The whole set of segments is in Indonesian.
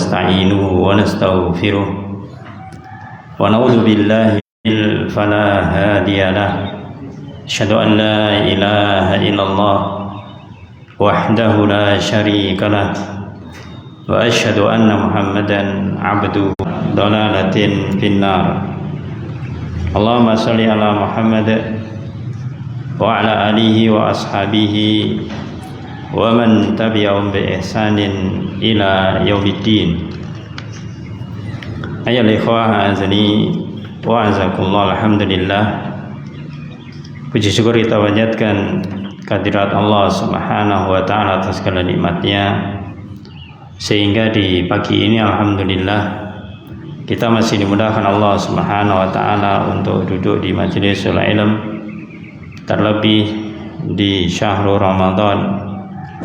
ونستعينه ونستغفره ونعوذ بالله فلا هادي له أشهد أن لا إله إلا الله وحده لا شريك له وأشهد أن محمدا عبده ضلالة في النار اللهم صل على محمد وعلى آله وأصحابه ومن تبعهم بإحسان إلى يوم الدين أيها الإخوة أعزني wa'azakumullah. Alhamdulillah, puji syukur kita panjatkan kehadirat Allah Subhanahu wa ta'ala atas segala nikmatnya, sehingga di pagi ini alhamdulillah kita masih dimudahkan Allah Subhanahu wa ta'ala untuk duduk di majlisul ilm, terlebih di syahrul Ramadan,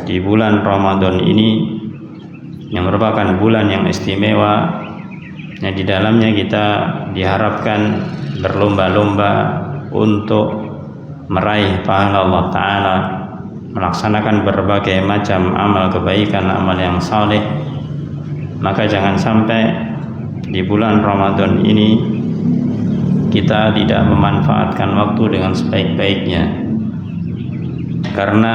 di bulan Ramadan ini yang merupakan bulan yang istimewa, yang di dalamnya kita diharapkan berlomba-lomba untuk meraih pahala Allah Ta'ala, melaksanakan berbagai macam amal kebaikan, amal yang saleh. Maka jangan sampai di bulan Ramadan ini kita tidak memanfaatkan waktu dengan sebaik-baiknya, karena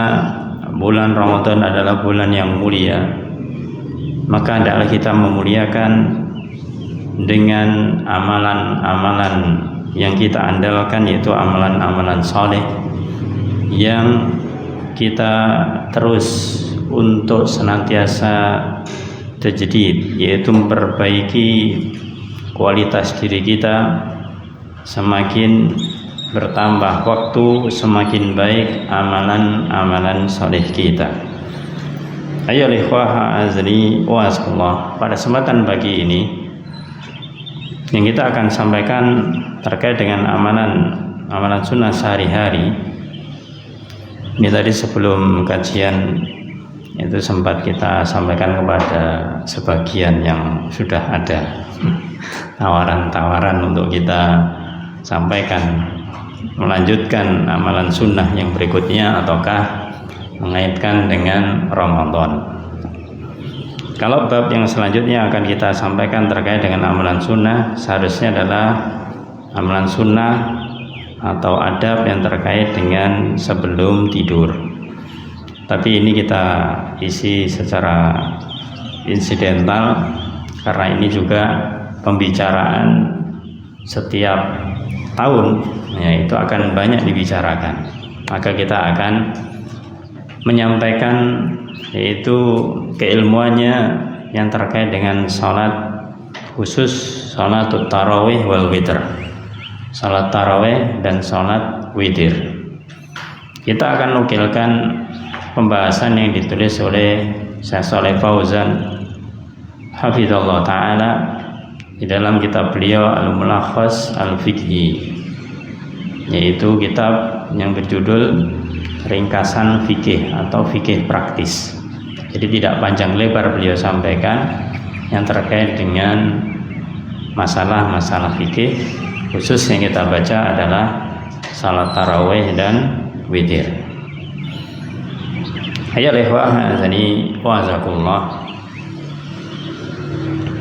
bulan Ramadan adalah bulan yang mulia. Maka hendaklah kita memuliakan dengan amalan-amalan yang kita andalkan, yaitu amalan-amalan saleh yang kita terus untuk senantiasa tajdid, yaitu memperbaiki kualitas diri kita. Semakin bertambah waktu, semakin baik amalan-amalan saleh kita. Ayo ikhwah azri wa asqallah, pada kesempatan pagi ini yang kita akan sampaikan terkait dengan amalan sunnah sehari-hari. Ini tadi sebelum kajian itu sempat kita sampaikan kepada sebagian yang sudah ada tawaran-tawaran untuk kita sampaikan melanjutkan amalan sunnah yang berikutnya ataukah mengaitkan dengan Ramadan. Kalau bab yang selanjutnya akan kita sampaikan terkait dengan amalan sunnah, seharusnya adalah amalan sunnah atau adab yang terkait dengan sebelum tidur. Tapi ini kita isi secara insidental, karena ini juga pembicaraan setiap tahun, yaitu akan banyak dibicarakan. Maka kita akan menyampaikan yaitu keilmuannya yang terkait dengan salat, khusus salat tarawih wal witir, salat tarawih dan salat witir. Kita akan nukilkan pembahasan yang ditulis oleh Syekh Shalih Fauzan hafizallahu taala di dalam kitab beliau Al-Mulakhas Al-Fiqhi, yaitu kitab yang berjudul ringkasan fikih atau fikih praktis. Jadi tidak panjang lebar beliau sampaikan yang terkait dengan masalah-masalah fikih. Khusus yang kita baca adalah salat tarawih dan witir. Ayo ikhwah azani wa azakumullah,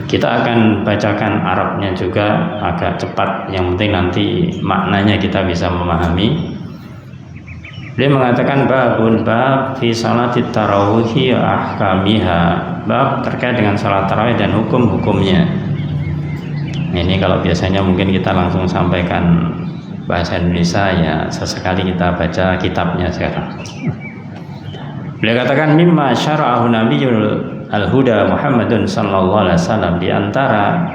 kita akan bacakan Arabnya juga agak cepat, yang penting nanti maknanya kita bisa memahami. Dia mengatakan bab fi salatit tarawih ahkamiha, bab terkait dengan salat tarawih dan hukum-hukumnya. Ini kalau biasanya mungkin kita langsung sampaikan bahasa Indonesia, ya sesekali kita baca kitabnya sekarang. Beliau katakan mimma syara'ahu nabiyul al-huda Muhammadun sallallahu alaihi wasallam, di antara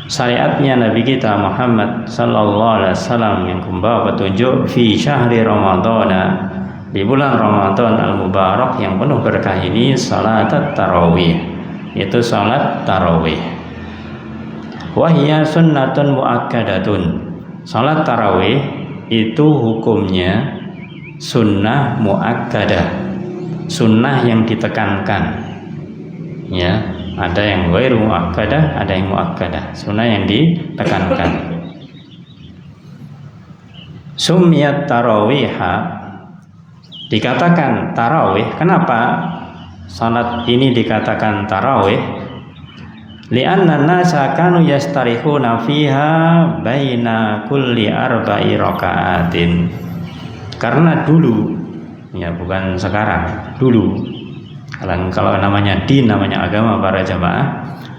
syariatnya Nabi kita Muhammad sallallahu alaihi wasallam yang membawa petunjuk, fi syahri Ramadan, di bulan Ramadan al-mubarak yang penuh berkah ini, salat tarawih, yaitu salat tarawih. Wa hiya sunnatun muakkadatun, salat tarawih itu hukumnya sunnah muakkadah, sunnah yang ditekankan, ya. Ada yang ghairu muakkadah, ada yang muakkadah, sunnah yang ditekankan. Sumiyat tarawihha, dikatakan tarawih. Kenapa salat ini dikatakan tarawih? Li'anna nasa kanu yastarihuna fiha baina kulli arba'i raka'atin. Karena dulu, ya bukan sekarang, dulu kalau namanya din, namanya agama para jamaah,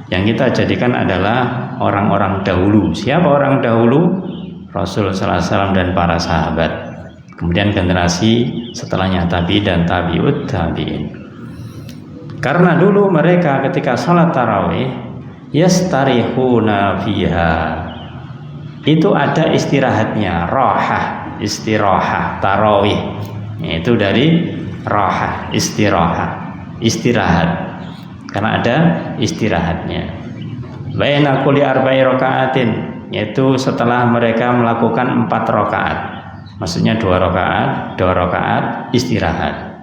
yang kita jadikan adalah orang-orang dahulu. Siapa orang dahulu? Rasul sallallahu alaihi wasallam dan para sahabat. Kemudian generasi setelahnya tabi dan tabiut tabiin. Karena dulu mereka ketika sholat tarawih yastarihuna fiha, itu ada istirahatnya, rohah, istirahat, tarawih, itu dari rohah, istirahat, karena ada istirahatnya. Baina kulli arba'i raka'atin, yaitu setelah mereka melakukan 4 rakaat, maksudnya 2 rakaat istirahat.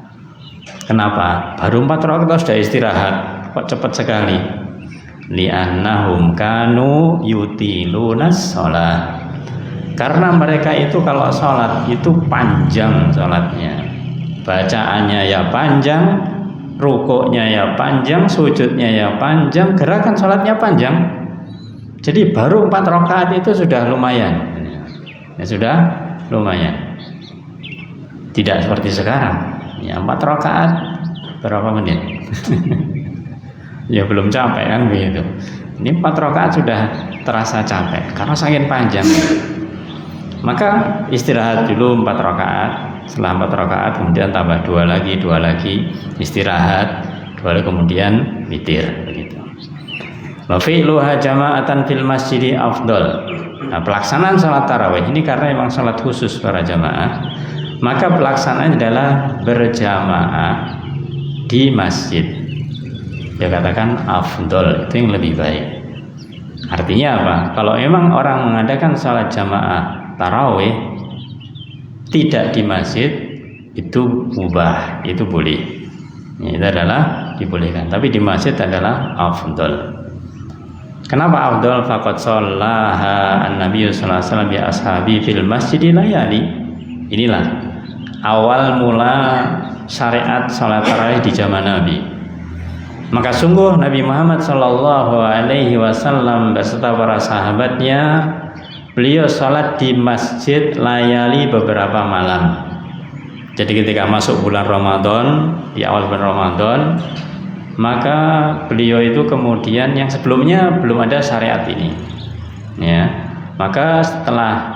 Kenapa? Baru 4 rakaat sudah istirahat, kok cepat sekali? Li'annahum kanu yutilunas sholat, karena mereka itu kalau sholat itu panjang sholatnya, bacaannya ya panjang, rukuknya ya panjang, sujudnya ya panjang, gerakan sholatnya panjang. Jadi baru 4 rakaat itu sudah lumayan, ya sudah lumayan. Tidak seperti sekarang, ya 4 rakaat berapa menit? Ya belum capek kan begitu. Ini 4 rakaat sudah terasa capek karena saking panjang. Maka istirahat dulu 4 rakaat. Setelah 4 rakaat kemudian tambah 2 lagi, istirahat 2 lagi, kemudian witir begitu. Wa fi'luha jama'atan fil masjidi afdal. Nah, pelaksanaan salat tarawih ini karena memang salat khusus para jamaah, maka pelaksanaan adalah berjamaah di masjid. Dia katakan afdol, itu yang lebih baik. Artinya apa? Kalau memang orang mengadakan salat jamaah tarawih tidak di masjid, itu mubah, itu boleh. Itu adalah dibolehkan. Tapi di masjid adalah afdol. Kenapa afdol? Faqad shallaha an-nabiy sallallahu alaihi wasallam bi ashabi fil masjidi layali. Inilah awal mula syariat salat tarawih di zaman Nabi. Maka sungguh Nabi Muhammad sallallahu alaihi wasallam beserta para sahabatnya, beliau salat di masjid layali beberapa malam. Jadi ketika masuk bulan Ramadan, di awal bulan Ramadan, maka beliau itu kemudian, yang sebelumnya belum ada syariat ini, ya, maka setelah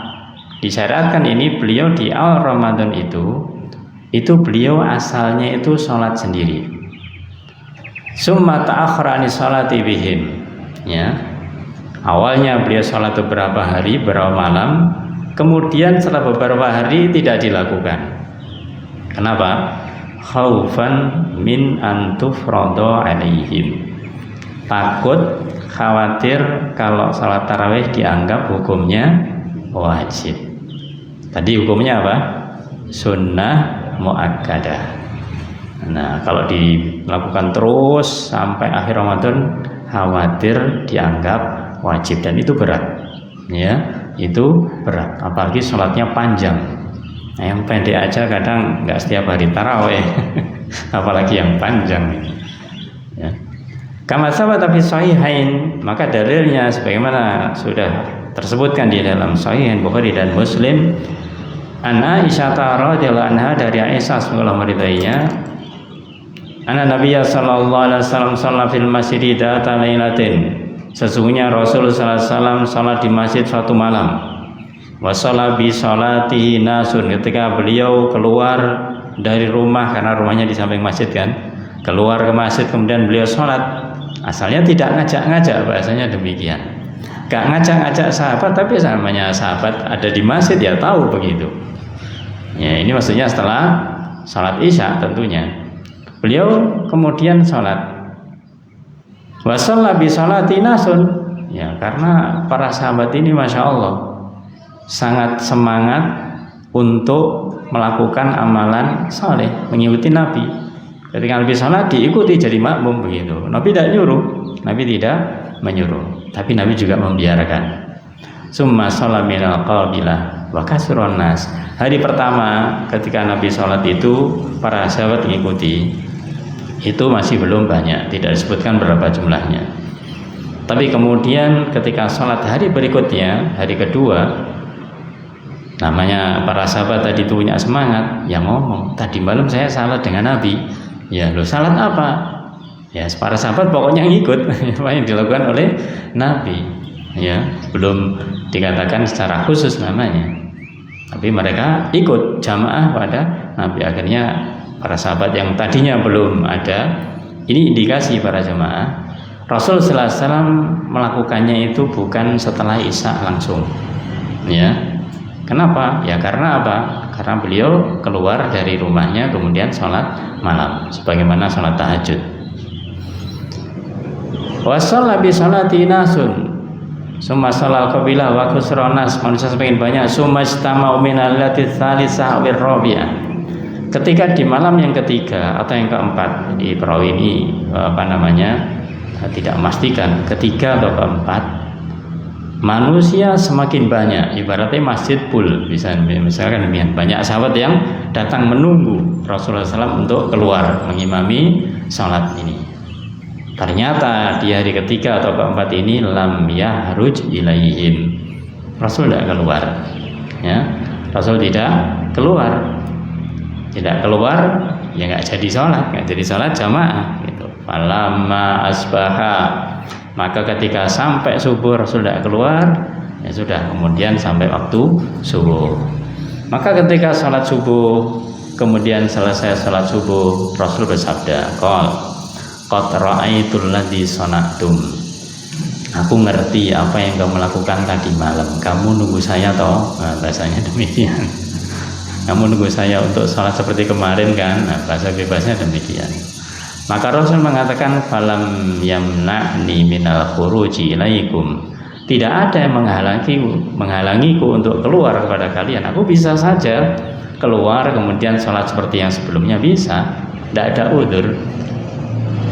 disyariatkan ini, beliau di awal Ramadan itu beliau asalnya itu sholat sendiri. Summa ta'akhara ani sholati bihim, ya. Awalnya beliau sholat beberapa hari, beberapa malam, kemudian setelah beberapa hari tidak dilakukan. Kenapa? Khaufan min an tufrada alaihim. Takut, khawatir kalau salat tarawih dianggap hukumnya wajib. Tadi hukumnya apa? Sunnah muakkadah. Nah, kalau dilakukan terus sampai akhir Ramadan, khawatir dianggap wajib, dan itu berat, ya, itu berat. Apalagi sholatnya panjang. Nah, yang pendek aja kadang nggak setiap hari tarawih, apalagi yang panjang. Ya. Kama sabata fi sahihain, maka dalilnya sebagaimana sudah tersebutkan di dalam Sahih Bukhari dan Muslim, an Aisyah radhiyallahu anha, dari Aisyah semoga Allah meridainya, anna Nabiyya sallallahu alaihi wasallam shalla fil masjid data lailatin, sesungguhnya Rasul sallallahu alaihi wasallam salat di masjid suatu malam. Wa shalla bi sholatihi nasun, ketika beliau keluar dari rumah, karena rumahnya di samping masjid kan, keluar ke masjid kemudian beliau sholat. Asalnya tidak ngajak-ngajak, bahasanya demikian, gak ngajak-ngajak sahabat, tapi namanya sahabat ada di masjid ya tahu begitu. Ya, ini maksudnya setelah sholat isya tentunya. Beliau kemudian sholat. Wa shalla bi sholati nasun, ya, karena para sahabat ini masya Allah sangat semangat untuk melakukan amalan saleh, mengikuti Nabi. Ketika Nabi sholat diikuti jadi makmum begitu. Nabi tidak nyuruh, Nabi tidak menyuruh, tapi Nabi juga membiarkan. Summa sholat minal qabilah wa kasrun nas. Hari pertama ketika Nabi sholat itu para sahabat mengikuti, itu masih belum banyak, tidak disebutkan berapa jumlahnya. Tapi kemudian ketika sholat hari berikutnya, hari kedua, namanya para sahabat tadi itu punya semangat, yang ngomong, tadi malam saya salat dengan Nabi. Ya, lo salat apa? Ya, para sahabat pokoknya ngikut apa yang dilakukan oleh Nabi. Ya, belum dikatakan secara khusus namanya. Tapi mereka ikut jamaah pada Nabi. Akhirnya para sahabat yang tadinya belum ada, ini indikasi para jamaah. Rasul sallallahu alaihi wasallam melakukannya itu bukan setelah Isya langsung. Ya. Kenapa? Ya karena apa? Karena beliau keluar dari rumahnya kemudian sholat malam sebagaimana sholat tahajud. Wa shalla bi sholati nasun. Summa sholal qabilah wa khusronas, manusia semakin banyak. Summa istama'u min allati tsalisah wa rabi'ah. Ketika di malam yang ketiga atau yang keempat, di perawi ini tidak memastikan ketiga atau keempat, manusia semakin banyak, ibaratnya masjid full, misalkan demikian, banyak sahabat yang datang menunggu Rasulullah SAW untuk keluar mengimami sholat ini. Ternyata di hari ketiga atau keempat ini lam yahruj ilaihim, Rasul tidak keluar, ya, Rasul tidak keluar, ya nggak jadi sholat jamaah gitu. Falamma asbaha, maka ketika sampai subuh Rasul tidak keluar, ya sudah, kemudian sampai waktu subuh. Maka ketika sholat subuh, kemudian selesai sholat subuh, Rasul bersabda, qad ra'aitul ladzi sana'tum, aku ngerti apa yang kamu lakukan tadi malam. Kamu nunggu saya toh, nah, bahasanya demikian. Kamu nunggu saya untuk sholat seperti kemarin kan, nah, bahasa bebasnya demikian. Maka Rasul mengatakan falam yamna'ni minal khuruji ilaikum, tidak ada yang menghalangiku untuk keluar kepada kalian. Aku bisa saja keluar kemudian sholat seperti yang sebelumnya, bisa, tidak ada udzur.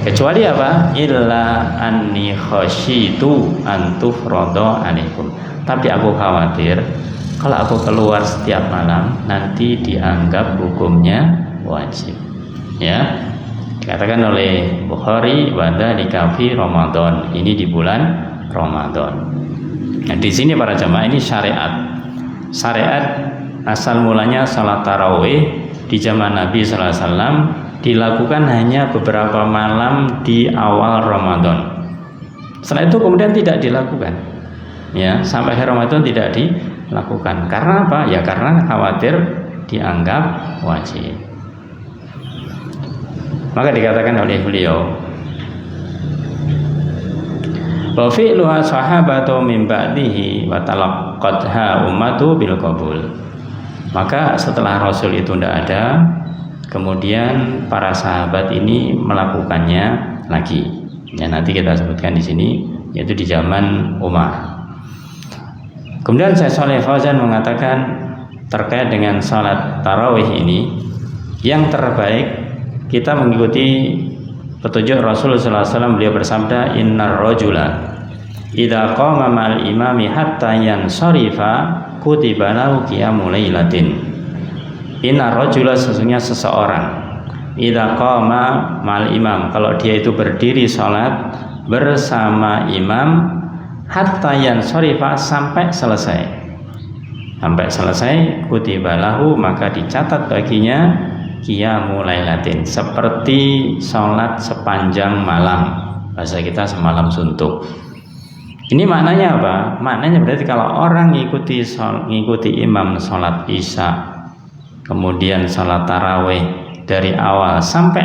Kecuali apa? Illa anni khasyitu an tufrada alaikum. Tapi aku khawatir kalau aku keluar setiap malam nanti dianggap hukumnya wajib. Ya. Dikatakan oleh Bukhari wa dzalika fi Ramadan. Ini di bulan Ramadan. Nah, di sini para jamaah ini syariat. Syariat asal mulanya salat tarawih di zaman Nabi sallallahu alaihi wasallam dilakukan hanya beberapa malam di awal Ramadan. Setelah itu kemudian tidak dilakukan. Ya, sampai akhir Ramadan tidak dilakukan. Karena apa? Ya karena khawatir dianggap wajib. Maka dikatakan oleh beliau, wa fi'luha sahabatu min ba'dihi wa talaqqatha ummatu bil qabul. Maka setelah Rasul itu tidak ada, kemudian para sahabat ini melakukannya lagi. Ya, nanti kita sebutkan di sini, yaitu di zaman Umar. Kemudian Syekh Shalih Fauzan mengatakan terkait dengan salat tarawih ini, yang terbaik kita mengikuti petunjuk Rasulullah SAW. Beliau bersabda, innar rajula idza qama ma'al imami hatta yansarifa kutiba lahu qiyamul lailatin. Innar rajula, sesungguhnya seseorang, idza qama ma'al imam, kalau dia itu berdiri salat bersama imam, hatta yansarifa, sampai selesai, kutiba lahu, maka dicatat baginya qiyamul lailatin, seperti sholat sepanjang malam, bahasa kita semalam suntuk. Ini maknanya apa? Maknanya berarti kalau orang ngikuti imam sholat isya, kemudian sholat tarawih dari awal sampai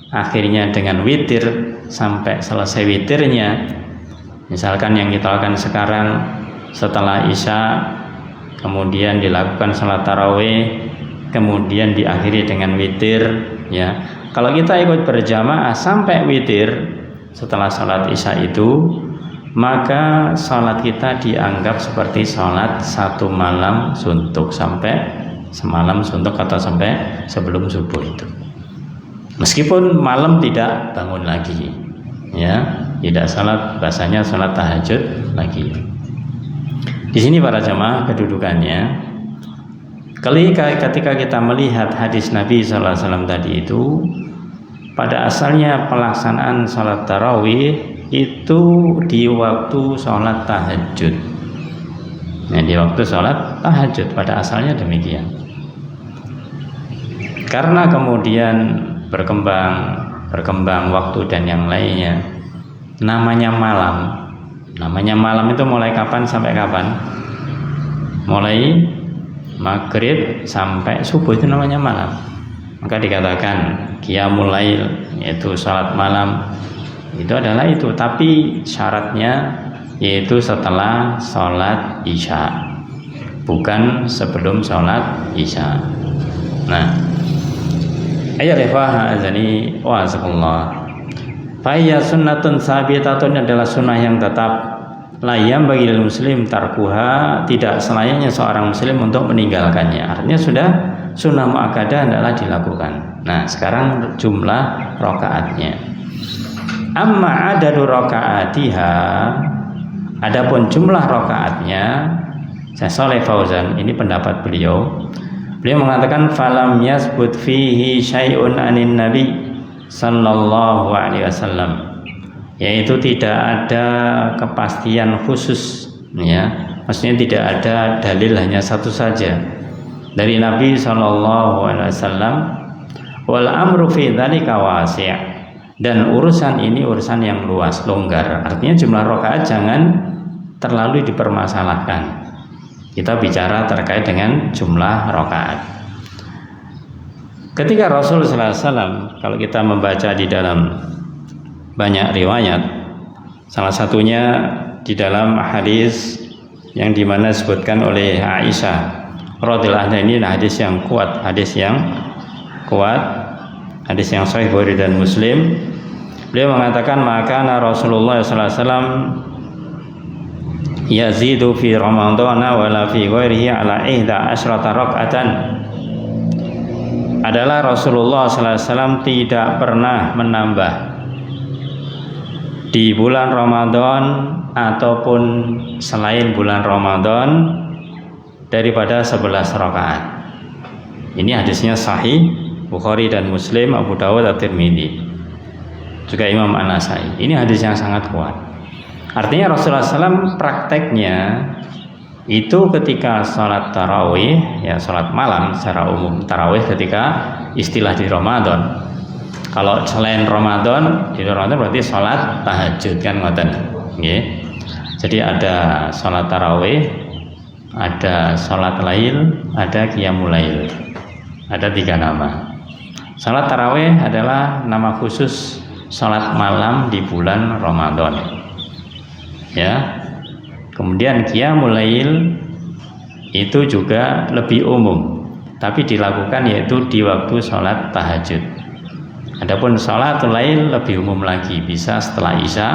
akhirnya dengan witir sampai selesai witirnya, misalkan yang kita lakukan sekarang setelah isya kemudian dilakukan sholat tarawih, kemudian diakhiri dengan witir, ya. Kalau kita ikut berjamaah sampai witir setelah sholat isya itu, maka sholat kita dianggap seperti sholat satu malam suntuk, sampai semalam suntuk atau sampai sebelum subuh itu. Meskipun malam tidak bangun lagi, ya, tidak sholat, bahasanya sholat tahajud lagi. Di sini para jamaah kedudukannya, ketika kita melihat hadis Nabi SAW tadi itu, pada asalnya pelaksanaan salat tarawih itu di waktu sholat tahajud. Nah, di waktu sholat tahajud pada asalnya demikian. Karena kemudian berkembang waktu dan yang lainnya, namanya malam. Namanya malam itu mulai kapan sampai kapan? Mulai maghrib sampai subuh itu namanya malam. Maka dikatakan qiyamul lail, yaitu salat malam, itu adalah itu, tapi syaratnya yaitu setelah sholat isya, bukan sebelum sholat isya. Nah, ayat rifah azani wa azakullah. Faya sunnatun sabitatun adalah sunnah yang tetap. Layam bagi muslim tarkuha, tidak selayaknya seorang muslim untuk meninggalkannya. Artinya sudah sunnah muakkadah adalah dilakukan. Nah, sekarang jumlah rakaatnya. Amma adadu rakaatiha, adapun jumlah rakaatnya, Syekh Shalih Fauzan, ini pendapat beliau. Beliau mengatakan falam yasbut fihi syai'un anin nabi sallallahu alaihi wasallam, yaitu tidak ada kepastian khusus, ya, maksudnya tidak ada dalil, hanya satu saja dari Nabi sallallahu alaihi wasallam. Wal amru fi dzalika wasi', dan urusan ini urusan yang luas, longgar. Artinya jumlah rakaat jangan terlalu dipermasalahkan. Kita bicara terkait dengan jumlah rakaat. Ketika Rasul sallallahu alaihi wasallam, kalau kita membaca di dalam banyak riwayat, salah satunya di dalam hadis yang dimana disebutkan oleh Aisyah radhiyallahu anha, ini hadis yang kuat, hadis yang Sahih Bukhari dan Muslim. Beliau mengatakan maka Rasulullah sallallahu alaihi wasallam yazidu fi Ramadan wala fi ghairihi ala 11 raka'atan. Adalah Rasulullah sallallahu alaihi wasallam tidak pernah menambah di bulan Ramadan ataupun selain bulan Ramadan daripada 11 rakaat. Ini hadisnya sahih Bukhari dan Muslim, Abu Dawud, At-Tirmidzi, juga Imam An-Nasai. Ini hadis yang sangat kuat. Artinya Rasulullah SAW prakteknya itu ketika sholat tarawih, ya sholat malam secara umum, tarawih ketika istilah di Ramadan. Kalau selain Ramadan, di Ramadan berarti sholat tahajud kan ngoten, nggih. Jadi ada sholat tarawih, ada sholat lail, ada qiyamul lail. Ada 3 nama. Sholat tarawih adalah nama khusus sholat malam di bulan Ramadan. Ya. Kemudian qiyamul lail itu juga lebih umum, tapi dilakukan yaitu di waktu sholat tahajud. Adapun sholatul lail lebih umum lagi, bisa setelah isya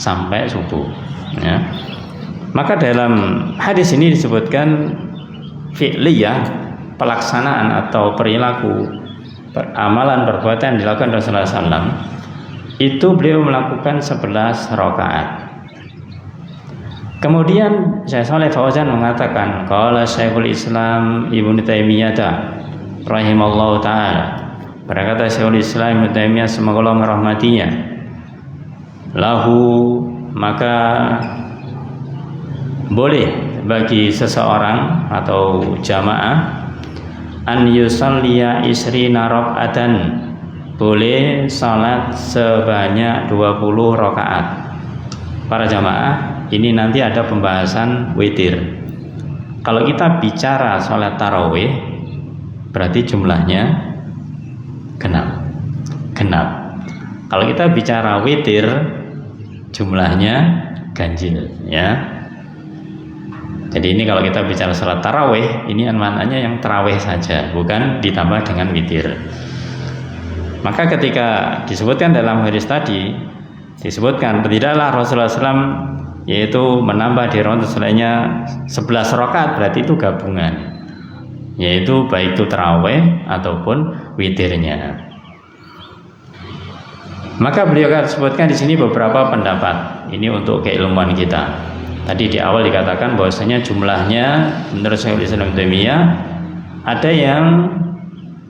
sampai subuh. Ya. Maka dalam hadis ini disebutkan fi'liyah, pelaksanaan atau perilaku, amalan perbuatan yang dilakukan Rasulullah SAW, itu beliau melakukan 11 rakaat. Kemudian Syekh Shalih Fauzan mengatakan, qala Syekhul Islam Ibnu Taimiyah rahimallahu taala, berkata Syekhul Islam Ibnu Taimiyah semoga Allah merahmatinya, lahu, maka boleh bagi seseorang atau jamaah an yusalliya isrina raka'atan, boleh salat sebanyak 20 rakaat. Para jamaah, ini nanti ada pembahasan witir. Kalau kita bicara salat tarawih, berarti jumlahnya genap. Kalau kita bicara witir, jumlahnya ganjil, ya. Jadi ini kalau kita bicara salat tarawih, ini maknanya yang tarawih saja, bukan ditambah dengan witir. Maka ketika disebutkan dalam hadis tadi, disebutkan tidaklah Rasulullah SAW yaitu menambah di Ramadan selainnya 11 rakaat, berarti itu gabungan, yaitu baik itu tarawih ataupun witirnya. Maka beliau akan sebutkan di sini beberapa pendapat. Ini untuk keilmuan kita. Tadi di awal dikatakan bahwasanya jumlahnya menurut Syekhul Islam Taimiyah ada yang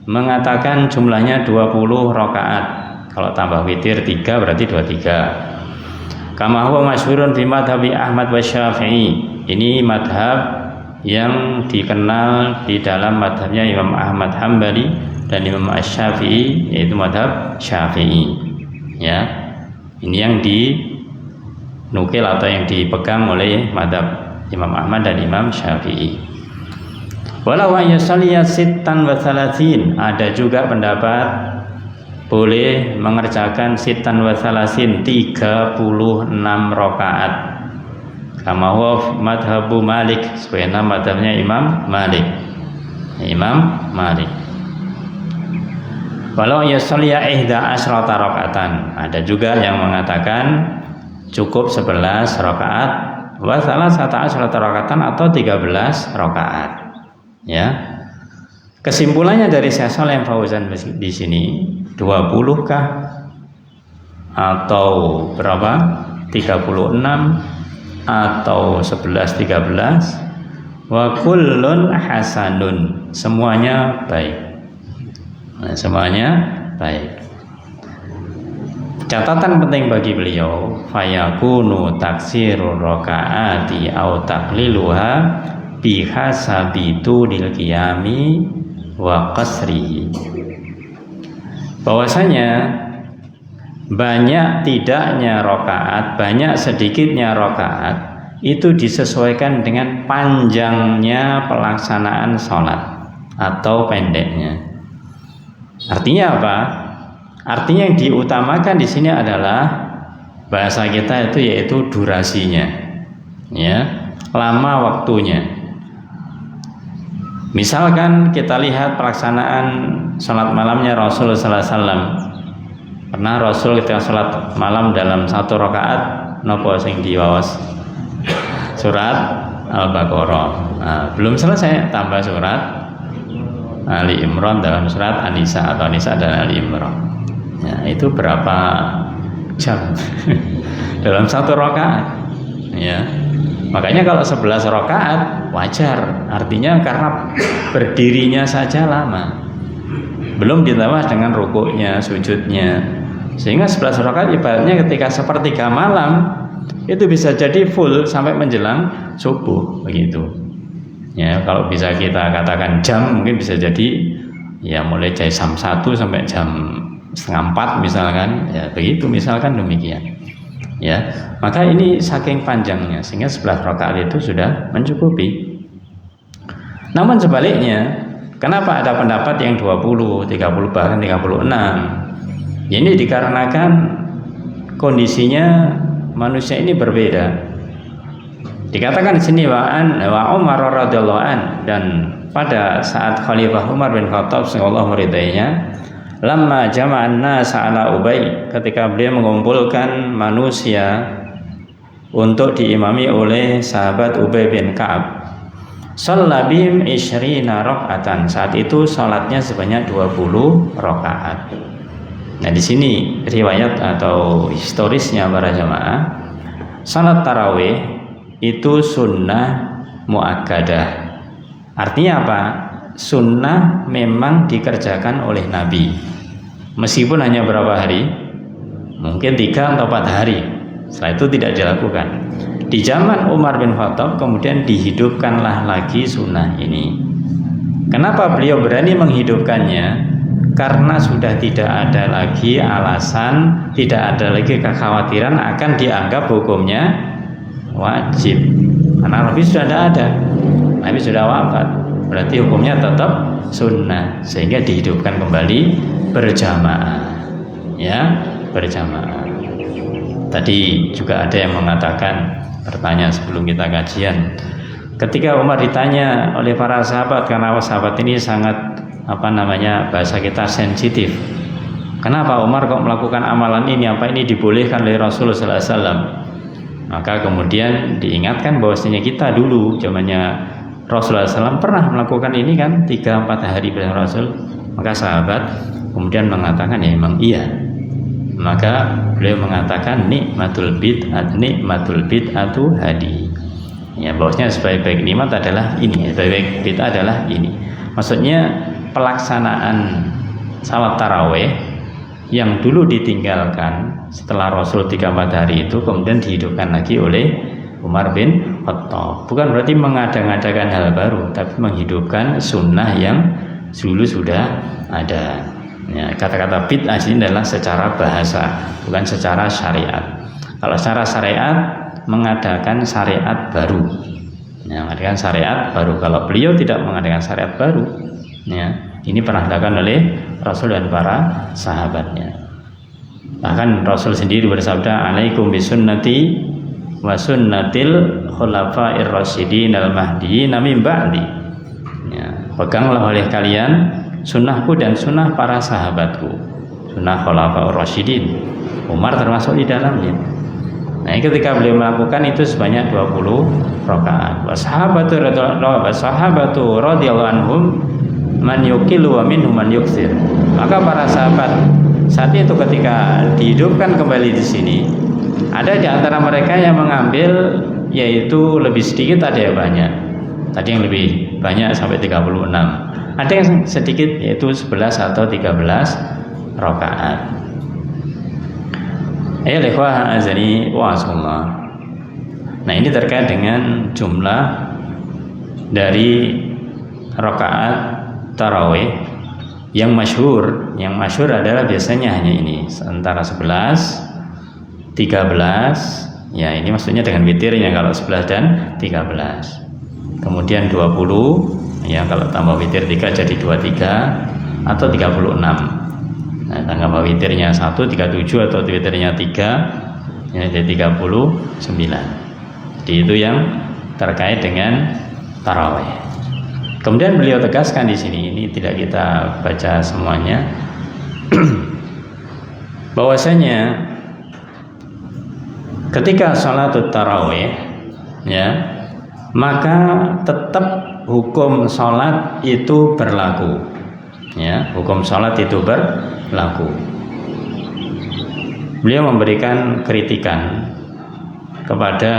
mengatakan jumlahnya 20 rakaat. Kalau tambah witir 3 berarti 23. Kama huwa masyhurun fi madhabi Ahmad wa Syafi'i. Ini madhab yang dikenal di dalam madhabnya Imam Ahmad Hambali dan Imam Asy-Syafi'i, yaitu madhab Syafi'i. Ya, ini yang dinukil atau yang dipegang oleh madhab Imam Ahmad dan Imam Syafi'i. Walau yusalliya sittan wa thalathin, ada juga pendapat boleh mengerjakan sittan wa thalathin 36 rakaat. Kama huwa madhabu Malik, sebagaimana madhabnya Imam Malik. Imam Malik. Walau yusalliya 11 rakaatan, ada juga yang mengatakan cukup 11 rakaat, wa salasata asyrata rakaatan atau 13 rakaat. Ya. Kesimpulannya dari Syekh Shalih Fauzan di sini 20 kah atau berapa? 36 atau 11 13, wa kullun hasanun, semuanya baik. Nah, semuanya baik. Catatan penting bagi beliau, fayakunu taksirur rakaati au taqliluha bihasabi tulil qiyami wa qasrihi. Bahwasanya banyak tidaknya rakaat, banyak sedikitnya rakaat itu disesuaikan dengan panjangnya pelaksanaan sholat atau pendeknya. Artinya apa? Artinya yang diutamakan di sini adalah bahasa kita itu yaitu durasinya, ya, lama waktunya. Misalkan kita lihat pelaksanaan sholat malamnya Rasul sallallahu alaihi wasallam. Pernah Rasul ketika sholat malam dalam 1 rakaat nopo sing diwaos surat Al-Baqarah. Nah, belum selesai tambah surat Ali Imran dalam surat An-Nisa atau Nisa dan Ali Imran. Ya, itu berapa jam dalam 1 rakaat? Ya. Makanya kalau 11 rakaat wajar, artinya karena berdirinya saja lama. Belum ditambah dengan rukuknya, sujudnya. Sehingga 11 rakaat ibaratnya ketika sepertiga malam itu bisa jadi full sampai menjelang subuh begitu. Ya, kalau bisa kita katakan jam mungkin bisa jadi ya mulai jam 1 sampai jam 3:30 misalkan, ya begitu misalkan demikian. Ya, maka ini saking panjangnya sehingga 11 rakaat itu sudah mencukupi. Namun sebaliknya, kenapa ada pendapat yang 20, 30 bahkan 36? Ya, ini dikarenakan kondisinya manusia ini berbeda. Dikatakan di sini wa Umar radhiyallahu an, dan pada saat Khalifah Umar bin Khattab sallallahu ridainya, lamma jama'an nas ala Ubay, ketika beliau mengumpulkan manusia untuk diimami oleh sahabat Ubay bin Ka'ab, shallabim 20 rakaatan, saat itu salatnya sebanyak 20 rakaat. Nah, di sini riwayat atau historisnya para jamaah, salat tarawih itu sunnah muakkadah. Artinya apa? Sunnah memang dikerjakan oleh Nabi. Meskipun hanya berapa hari? Mungkin 3 atau 4 hari. Setelah itu tidak dilakukan. Di zaman Umar bin Khattab kemudian dihidupkanlah lagi sunnah ini. Kenapa beliau berani menghidupkannya? Karena sudah tidak ada lagi alasan, tidak ada lagi kekhawatiran akan dianggap hukumnya wajib. Karena Nabi sudah tidak ada, Nabi sudah wafat, berarti hukumnya tetap sunnah, sehingga dihidupkan kembali berjamaah, ya, berjamaah. Tadi juga ada yang mengatakan, bertanya sebelum kita kajian, ketika Umar ditanya oleh para sahabat, karena sahabat ini sangat bahasa kita sensitif. Kenapa Umar kok melakukan amalan ini? Apa ini dibolehkan oleh Rasulullah sallallahu alaihi wasallam? Maka kemudian diingatkan bahwasanya kita dulu zamannya Rasulullah SAW pernah melakukan ini kan 3-4 hari bersama Rasul. Maka sahabat kemudian mengatakan ya memang iya. Maka beliau mengatakan nikmatul bid'atu hadi. Ya, bahwasanya sebaik-baik nikmat adalah ini, sebaik-baik bid'ah adalah ini. Maksudnya pelaksanaan salat tarawih yang dulu ditinggalkan setelah Rasul 3-4 hari itu kemudian dihidupkan lagi oleh Umar bin Khattab. Bukan berarti mengada-ngadakan hal baru, tapi menghidupkan sunnah yang dulu sudah ada. Ya, kata-kata bid'ah ini adalah secara bahasa, bukan secara syariat. Kalau secara syariat mengadakan syariat baru, ya, mengadakan syariat baru. Kalau beliau tidak mengadakan syariat baru, ya, ini pernah dilakukan oleh Rasul dan para sahabatnya. Bahkan Rasul sendiri bersabda, "Alaikum bisunnati wa sunnatil khulafa'ir rasyidin al-mahdiyyin min ba'di." Ya, peganglah oleh kalian sunnahku dan sunnah para sahabatku, sunnah khulafa'ir rasyidin. Umar termasuk di dalamnya. Nah, ketika beliau melakukan itu sebanyak 20 rakaat. Sahabatu radhiyallahu anhum man yuqilu wa minhum man yuktsir. Maka para sahabat saat itu ketika dihidupkan kembali di sini, ada di antara mereka yang mengambil yaitu lebih sedikit, ada yang banyak. Tadi yang lebih banyak sampai 36. Ada yang sedikit yaitu 11 atau 13 rakaat. Ikhwah azani wa asallah. Nah, ini terkait dengan jumlah dari rakaat tarawih. Yang masyhur adalah biasanya hanya ini, antara 11, 13, ya ini maksudnya dengan witirnya kalau 11 dan 13. Kemudian 20, ya kalau tambah witir 3 jadi 23 atau 36. Nah, tambah witirnya 1, 37 atau witirnya 3, ya jadi 39. Jadi itu yang terkait dengan tarawih. Kemudian beliau tegaskan di sini, ini tidak kita baca semuanya, bahwasanya ketika sholatut tarawih, ya, maka tetap hukum sholat itu berlaku, ya, hukum sholat itu berlaku. Beliau memberikan kritikan kepada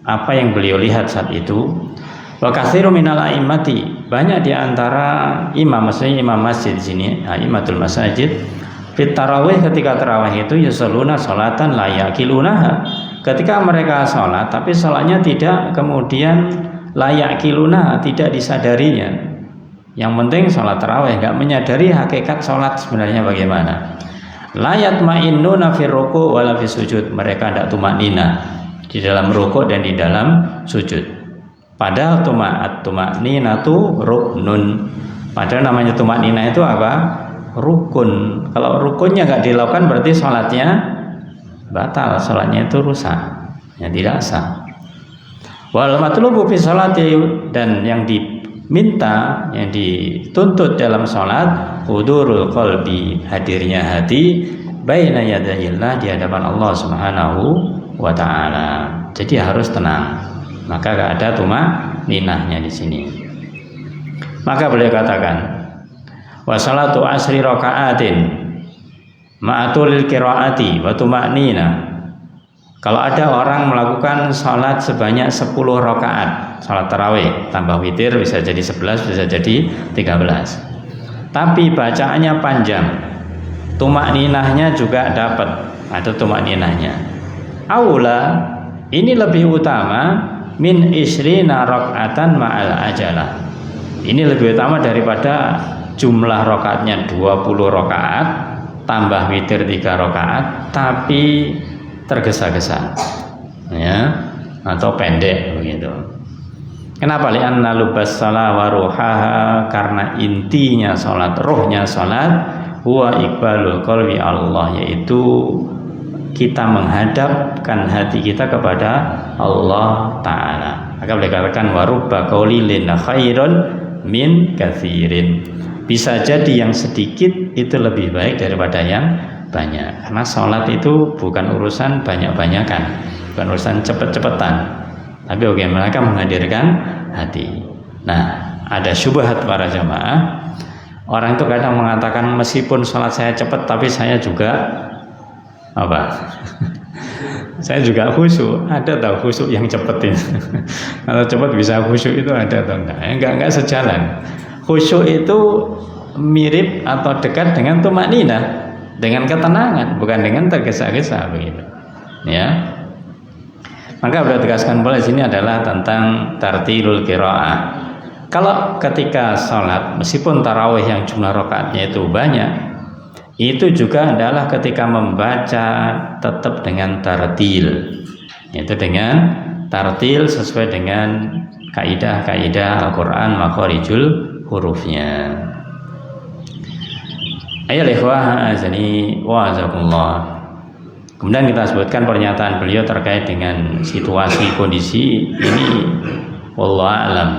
apa yang beliau lihat saat itu. Wa katsiru minal a'immati, banyak di antara imam, maksudnya imam masjid di sini, a'immatul masajid, fit tarawih, ketika tarawih itu yusalluna sholatan la yaqilunaha. Ketika mereka sholat tapi sholatnya tidak kemudian la yaqilunaha, tidak disadarinya. Yang penting sholat tarawih, enggak menyadari hakikat sholat sebenarnya bagaimana. La yatma'innuna fi ruku' wala fi sujud, mereka tidak tumaknina di dalam rukuk dan di dalam sujud. Padahal tumakninatu ruknun. Padahal namanya tumaknina itu apa? Rukun. Kalau rukunnya nggak dilakukan berarti sholatnya batal, sholatnya itu rusak, ya tidak sah. Wal matlubu fi sholati, dan yang diminta, yang dituntut dalam sholat, hudurul qalbi, hadirnya hati, baina yadayillah, di hadapan Allah Subhanahu wa taala. Jadi harus tenang. Maka gak ada tumakninahnya di sini. Maka beliau katakan, wa salatu asri rakaatin ma'atul qiraati wa tumakninah. Kalau ada orang melakukan salat sebanyak 10 rakaat, salat tarawih tambah witir, bisa jadi 11, bisa jadi 13. Tapi bacaannya panjang, tumakninahnya juga dapat, ada tumakninahnya. Aula, ini lebih utama min isrina rakaatan ma'al ajalah. Ini lebih utama daripada jumlah rakaatnya 20 rakaat tambah witir 3 rakaat tapi tergesa-gesa, ya, atau pendek begitu. Kenapa? Li'anna lubas shalah wa ruhaha, karena intinya salat, ruhnya salat, huwa iqbalul qalbi Allah, yaitu kita menghadapkan hati kita kepada Allah Ta'ala. Maka boleh katakan warubba qaulin khairun min katsirin. Bisa jadi yang sedikit itu lebih baik daripada yang banyak. Karena sholat itu bukan urusan banyak-banyakan, bukan urusan cepet-cepetan, tapi bagaimana mereka menghadirkan hati. Nah, ada syubhat para jamaah. Orang itu kadang mengatakan meskipun sholat saya cepat, tapi saya juga apa? Saya juga khusyuk. Ada tahu khusyuk yang cepat ini? Kalau cepat bisa khusyuk itu ada atau enggak? Enggak sejalan. Khusyuk itu mirip atau dekat dengan tumakninah. dengan ketenangan, bukan dengan tergesa-gesa begitu. Ya. Maka beliau tegaskan pula di sini adalah tentang tartilul qiraah. Kalau ketika sholat, meskipun tarawih yang jumlah rakaatnya itu banyak, itu juga adalah ketika membaca tetap dengan tartil, yaitu dengan tartil sesuai dengan kaidah-kaidah Al-Quran makharijul hurufnya. Ayo ikhwah azani wa azakumullah. Kemudian kita sebutkan pernyataan beliau terkait dengan situasi kondisi ini, wallahu a'lam.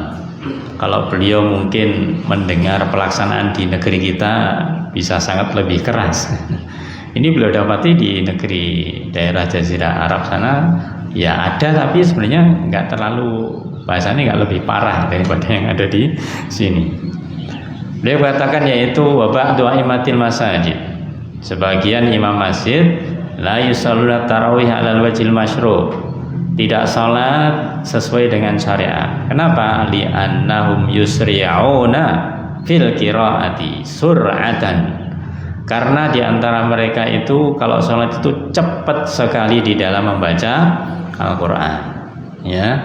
Kalau beliau mungkin mendengar pelaksanaan di negeri kita bisa sangat lebih keras. Ini beliau dapati di negeri daerah Jazirah Arab sana ya ada, tapi sebenarnya nggak terlalu, bahasanya nggak lebih parah daripada yang ada di sini. Beliau katakan yaitu wabah doa imatil masajid, sebagian imam masjid la yusalluna tarawih alal wajil masyru', tidak salat sesuai dengan syariat. Kenapa? Li annahum yusri'una fil qiraati sur'atan, karena di antara mereka itu kalau salat itu cepat sekali di dalam membaca Al-Qur'an. Ya.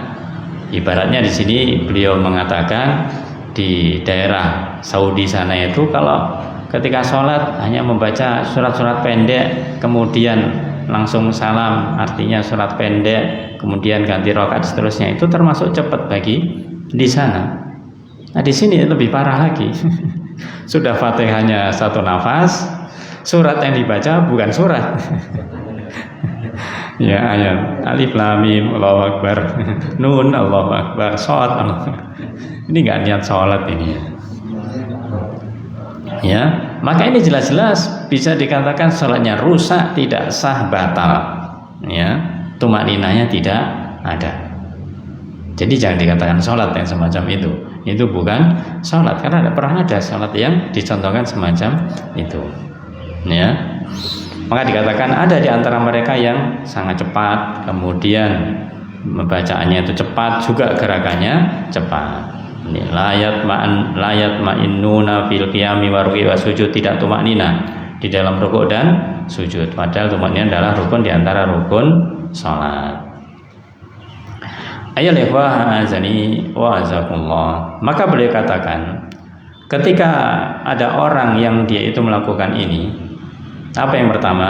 Ibaratnya di sini beliau mengatakan di daerah Saudi sana itu kalau ketika sholat hanya membaca surat-surat pendek, kemudian langsung salam, artinya surat pendek, kemudian ganti rakaat seterusnya, itu termasuk cepat bagi di sana. Nah di sini lebih parah lagi. Sudah Fatihahnya satu nafas, surat yang dibaca bukan surat. Ya ayat alif lam mim Allahu akbar, nun Allahu akbar, sholat. Ini nggak niat sholat ini. Ya, maka ini jelas-jelas bisa dikatakan sholatnya rusak, tidak sah, batal. Ya, tumakninahnya tidak ada. Jadi jangan dikatakan sholat yang semacam itu. Itu bukan sholat, karena tidak pernah ada sholat yang dicontohkan semacam itu. Ya, maka dikatakan ada di antara mereka yang sangat cepat, kemudian membacaannya itu cepat, juga gerakannya cepat. Layat ma'innuna fil qiyami wa ruku'i wa sujud, tidak tumaknina di dalam rukuk dan sujud, padahal tumaknina adalah rukun di antara rukun salat. Ayyuhal ikhwah azani wa azakumullah. Maka beliau katakan ketika ada orang yang dia itu melakukan ini, apa yang pertama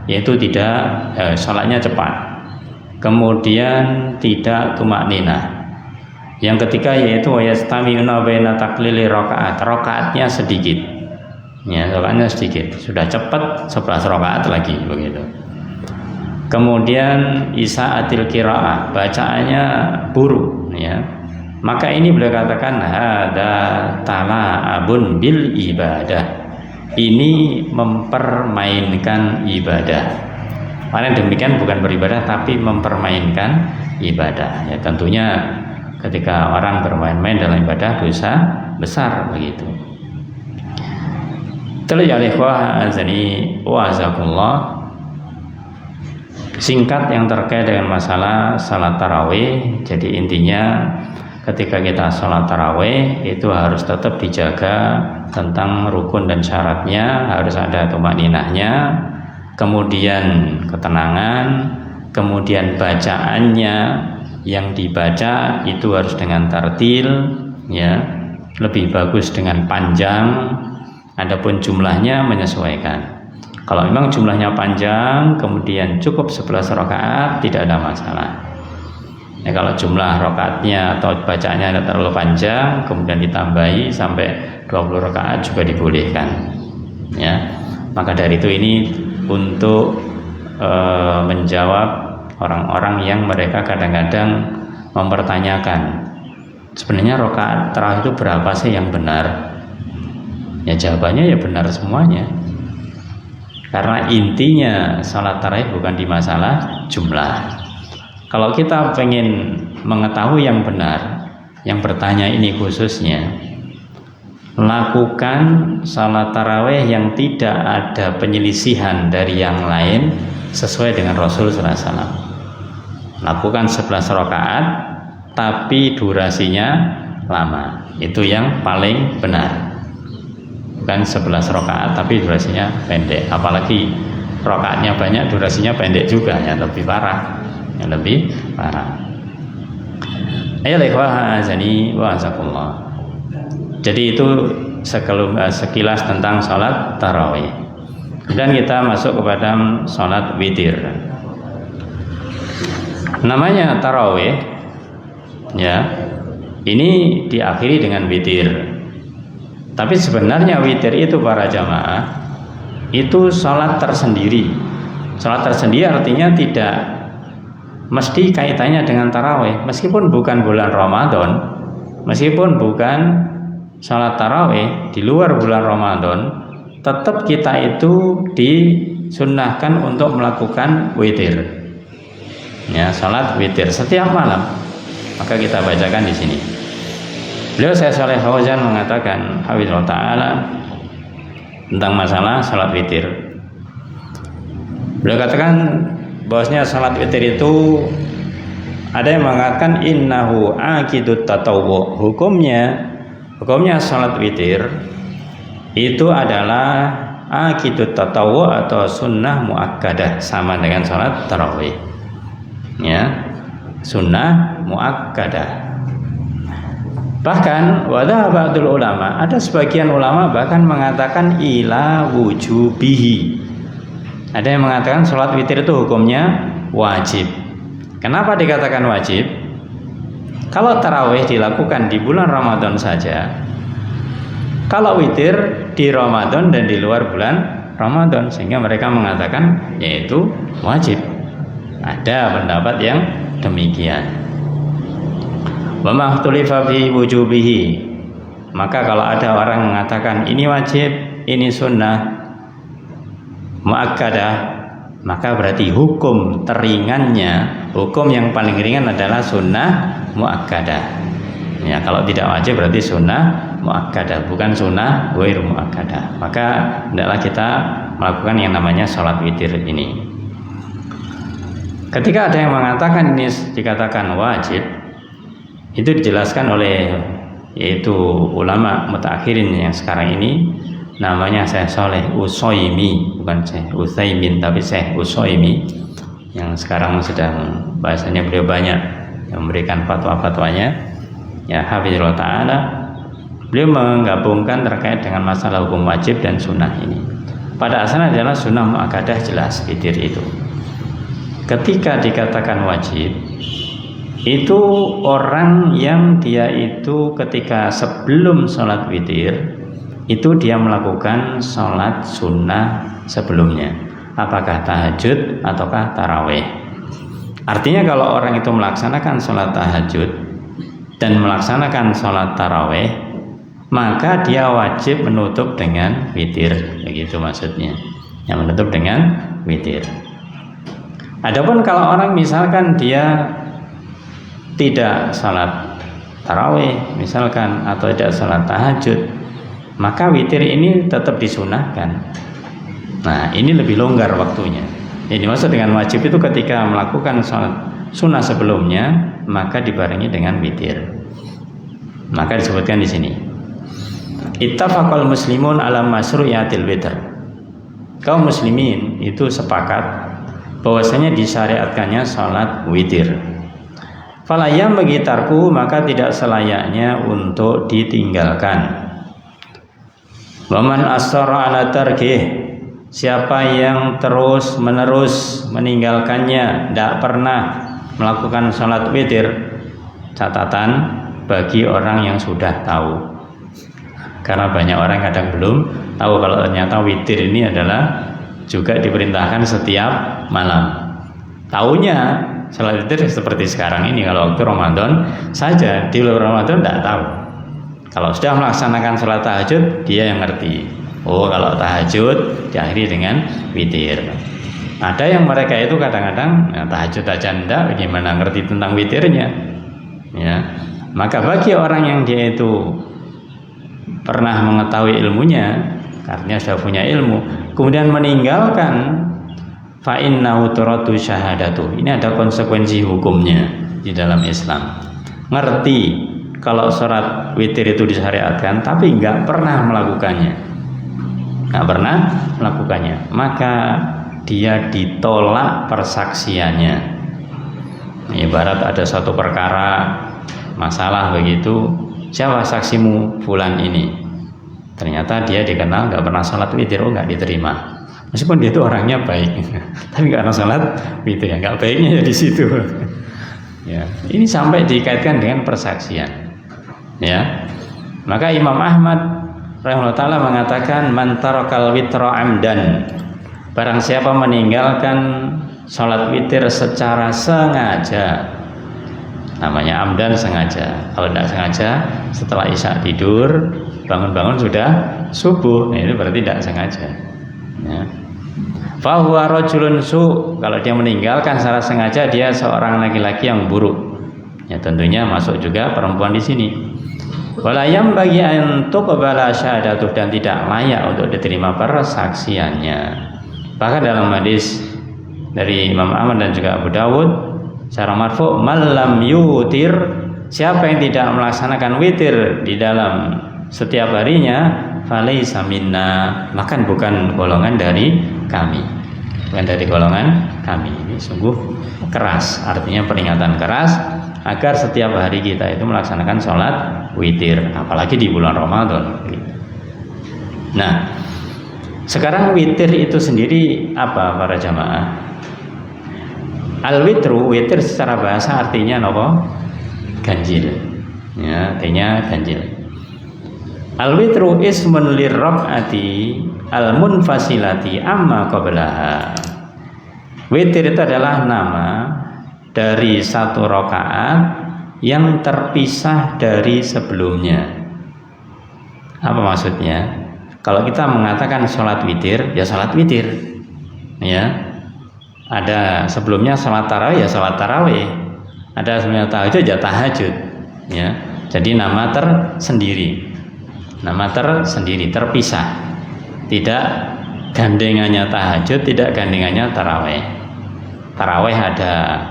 yaitu tidak salatnya cepat, kemudian tidak tumaknina. Yang ketiga yaitu wayastami'una baina taqlili rakaat, rakaatnya sedikit. Ya, rakaatnya sedikit. Sudah cepat 11 rakaat lagi begitu. Kemudian isa'atil qiraah, bacaannya buruk ya. Maka ini beliau katakan hadza tala'abun bil ibadah. Ini mempermainkan ibadah. Karena demikian bukan beribadah tapi mempermainkan ibadah. Ya tentunya ketika orang bermain-main dalam ibadah dosa besar begitu. Terlihat ikhwah azani wa azakumullah. Singkat yang terkait dengan masalah salat tarawih. Jadi intinya ketika kita salat tarawih itu harus tetap dijaga tentang rukun dan syaratnya, harus ada tumakninahnya, kemudian ketenangan, kemudian bacaannya yang dibaca itu harus dengan tartil, ya, lebih bagus dengan panjang. Adapun jumlahnya menyesuaikan. Kalau memang jumlahnya panjang, kemudian cukup 11 rakaat, tidak ada masalah. Ya, kalau jumlah rakaatnya atau bacaannya terlalu panjang, kemudian ditambahi sampai 20 rakaat juga dibolehkan. Ya, maka dari itu ini untuk menjawab orang-orang yang mereka kadang-kadang mempertanyakan sebenarnya rakaat tarawih itu berapa sih yang benar? Ya jawabannya ya benar semuanya, karena intinya salat tarawih bukan di masalah jumlah. Kalau kita pengen mengetahui yang benar, yang bertanya ini khususnya, lakukan salat tarawih yang tidak ada penyelisihan dari yang lain sesuai dengan Rasul SAW. Lakukan 11 rakaat tapi durasinya lama, itu yang paling benar. bukan 11 rakaat tapi durasinya pendek, apalagi rakaatnya banyak durasinya pendek juga, yang lebih parah. Ayo ikhwah azani wa azakumullah. Jadi itu sekilas tentang sholat tarawih. Dan kita masuk kepada sholat witir. Namanya tarawih, ya, ini diakhiri dengan witir. Tapi sebenarnya witir itu para jamaah itu sholat tersendiri. Sholat tersendiri artinya tidak mesti kaitannya dengan tarawih. Meskipun bukan bulan Ramadan, meskipun bukan sholat tarawih di luar bulan Ramadan, tetap kita itu disunnahkan untuk melakukan witir. Ya, sholat witir setiap malam. Maka kita bacakan di sini. Beliau Syekh Shalih Fauzan mengatakan hafizallahu taala tentang masalah sholat witir. Beliau katakan bahwasanya sholat witir itu ada yang mengatakan innahu aqidut tatawwu. Hukumnya sholat witir itu adalah aqidut tatawwu atau sunnah muakkadah, sama dengan sholat tarawih. Ya, sunnah muakkadah. Bahkan wadah ba'dul ulama, ada sebagian ulama bahkan mengatakan ila wujubihi. Ada yang mengatakan sholat witir itu hukumnya wajib. Kenapa dikatakan wajib? Kalau tarawih dilakukan di bulan Ramadan saja, kalau witir di Ramadan dan di luar bulan Ramadan, sehingga mereka mengatakan yaitu wajib. Ada pendapat yang demikian. Wa mahtulifa fi wujubihi. Maka kalau ada orang mengatakan ini wajib, ini sunnah muakkadah, maka berarti hukum teringannya, hukum yang paling ringan adalah sunnah muakkadah. Ya, kalau tidak wajib berarti sunnah muakkadah, bukan sunnah ghair muakkadah. Maka hendaklah kita melakukan yang namanya sholat witir ini. Ketika ada yang mengatakan ini dikatakan wajib, itu dijelaskan oleh yaitu ulama mutakhirin yang sekarang ini, namanya Syekh Shalih Utsaimin, bukan Syekh Utsaimin tapi Syekh Utsaimin, yang sekarang sedang bahasanya beliau banyak yang memberikan fatwa-fatwanya, ya hafizallahu taala. Beliau menggabungkan terkait dengan masalah hukum wajib dan sunnah ini. Pada asalnya adalah sunnah muakkadah, jelas witir itu. Ketika dikatakan wajib, itu orang yang dia itu ketika sebelum sholat witir itu dia melakukan sholat sunnah sebelumnya, apakah tahajud ataukah tarawih. Artinya kalau orang itu melaksanakan sholat tahajud dan melaksanakan sholat tarawih, maka dia wajib menutup dengan witir, begitu maksudnya, yang menutup dengan witir. Adapun kalau orang misalkan dia tidak salat tarawih misalkan atau tidak salat tahajud, maka witir ini tetap disunahkan. Nah, ini lebih longgar waktunya. Jadi maksud dengan wajib itu ketika melakukan salat sunnah sebelumnya, maka dibarengi dengan witir. Maka disebutkan di sini, ittafaqal muslimun ala masyru'iyatil witr. Kaum muslimin itu sepakat bahwasanya disyariatkannya salat witir. Falayam begitarku, maka tidak selayaknya untuk ditinggalkan. Waman asara ala tarkih, siapa yang terus menerus meninggalkannya, tidak pernah melakukan salat witir, catatan bagi orang yang sudah tahu. Karena banyak orang kadang belum tahu kalau ternyata witir ini adalah juga diperintahkan setiap malam. Taunya salat witir seperti sekarang ini, kalau waktu Ramadan saja, di luar Ramadan tidak tahu. Kalau sudah melaksanakan salat tahajud, dia yang ngerti. Oh, kalau tahajud diakhiri dengan witir. Ada yang mereka itu kadang-kadang tahajud aja enggak, bagaimana ngerti tentang witirnya. Ya. Maka bagi orang yang dia itu pernah mengetahui ilmunya, artinya sudah punya ilmu, kemudian meninggalkan, fa innahu turatu syahadatu. Ini ada konsekuensi hukumnya di dalam Islam. Ngerti kalau sholat witir itu disyariatkan, tapi nggak pernah melakukannya, nggak pernah melakukannya, maka dia ditolak persaksiannya. Ibarat ada suatu perkara masalah begitu, siapa saksimu fulan ini, ternyata dia dikenal nggak pernah sholat witir, oh nggak diterima. Meskipun dia itu orangnya baik, tapi nggak pernah sholat witir, ya nggak baiknya ya di situ. Ya, ini sampai dikaitkan dengan persaksian. Ya, maka Imam Ahmad rahimahullah taala mengatakan man tarakal witra amdan, barang siapa meninggalkan sholat witir secara sengaja, namanya amdan sengaja. Kalau tidak sengaja setelah isya tidur, bangun-bangun sudah subuh, nah itu berarti tidak sengaja. Ya. Fahuwa rajulun su, kalau dia meninggalkan secara sengaja dia seorang laki-laki yang buruk. Ya tentunya masuk juga perempuan di sini. Walayam bagi untuk tuqbala syahadatuh, dan tidak layak untuk diterima persaksiannya. Bahkan dalam hadis dari Imam Ahmad dan juga Abu Dawud secara marfu, malam yutir, siapa yang tidak melaksanakan witir di dalam setiap harinya, falaisa minna, maka bukan golongan dari kami, bukan dari golongan kami. Ini sungguh keras, artinya peringatan keras agar setiap hari kita itu melaksanakan sholat witir, apalagi di bulan Ramadan. Nah, sekarang witir itu sendiri apa para jamaah? Al-witru, witir secara bahasa artinya apa? Ganjil. Ya, artinya ganjil. Al-witru ismun lirraq'ati al-munfasilati amma qablaha. Witir itu adalah nama dari satu rakaat yang terpisah dari sebelumnya. Apa maksudnya? Kalau kita mengatakan sholat witir, ya sholat witir. Ya. Ada sebelumnya sholat tarawih, ya sholat tarawih. Ada sebelumnya tahajud, ya tahajud. Ya. Jadi nama tersendiri. Nama tersendiri, terpisah. Tidak gandengannya tahajud, tidak gandengannya tarawih. Tarawih ada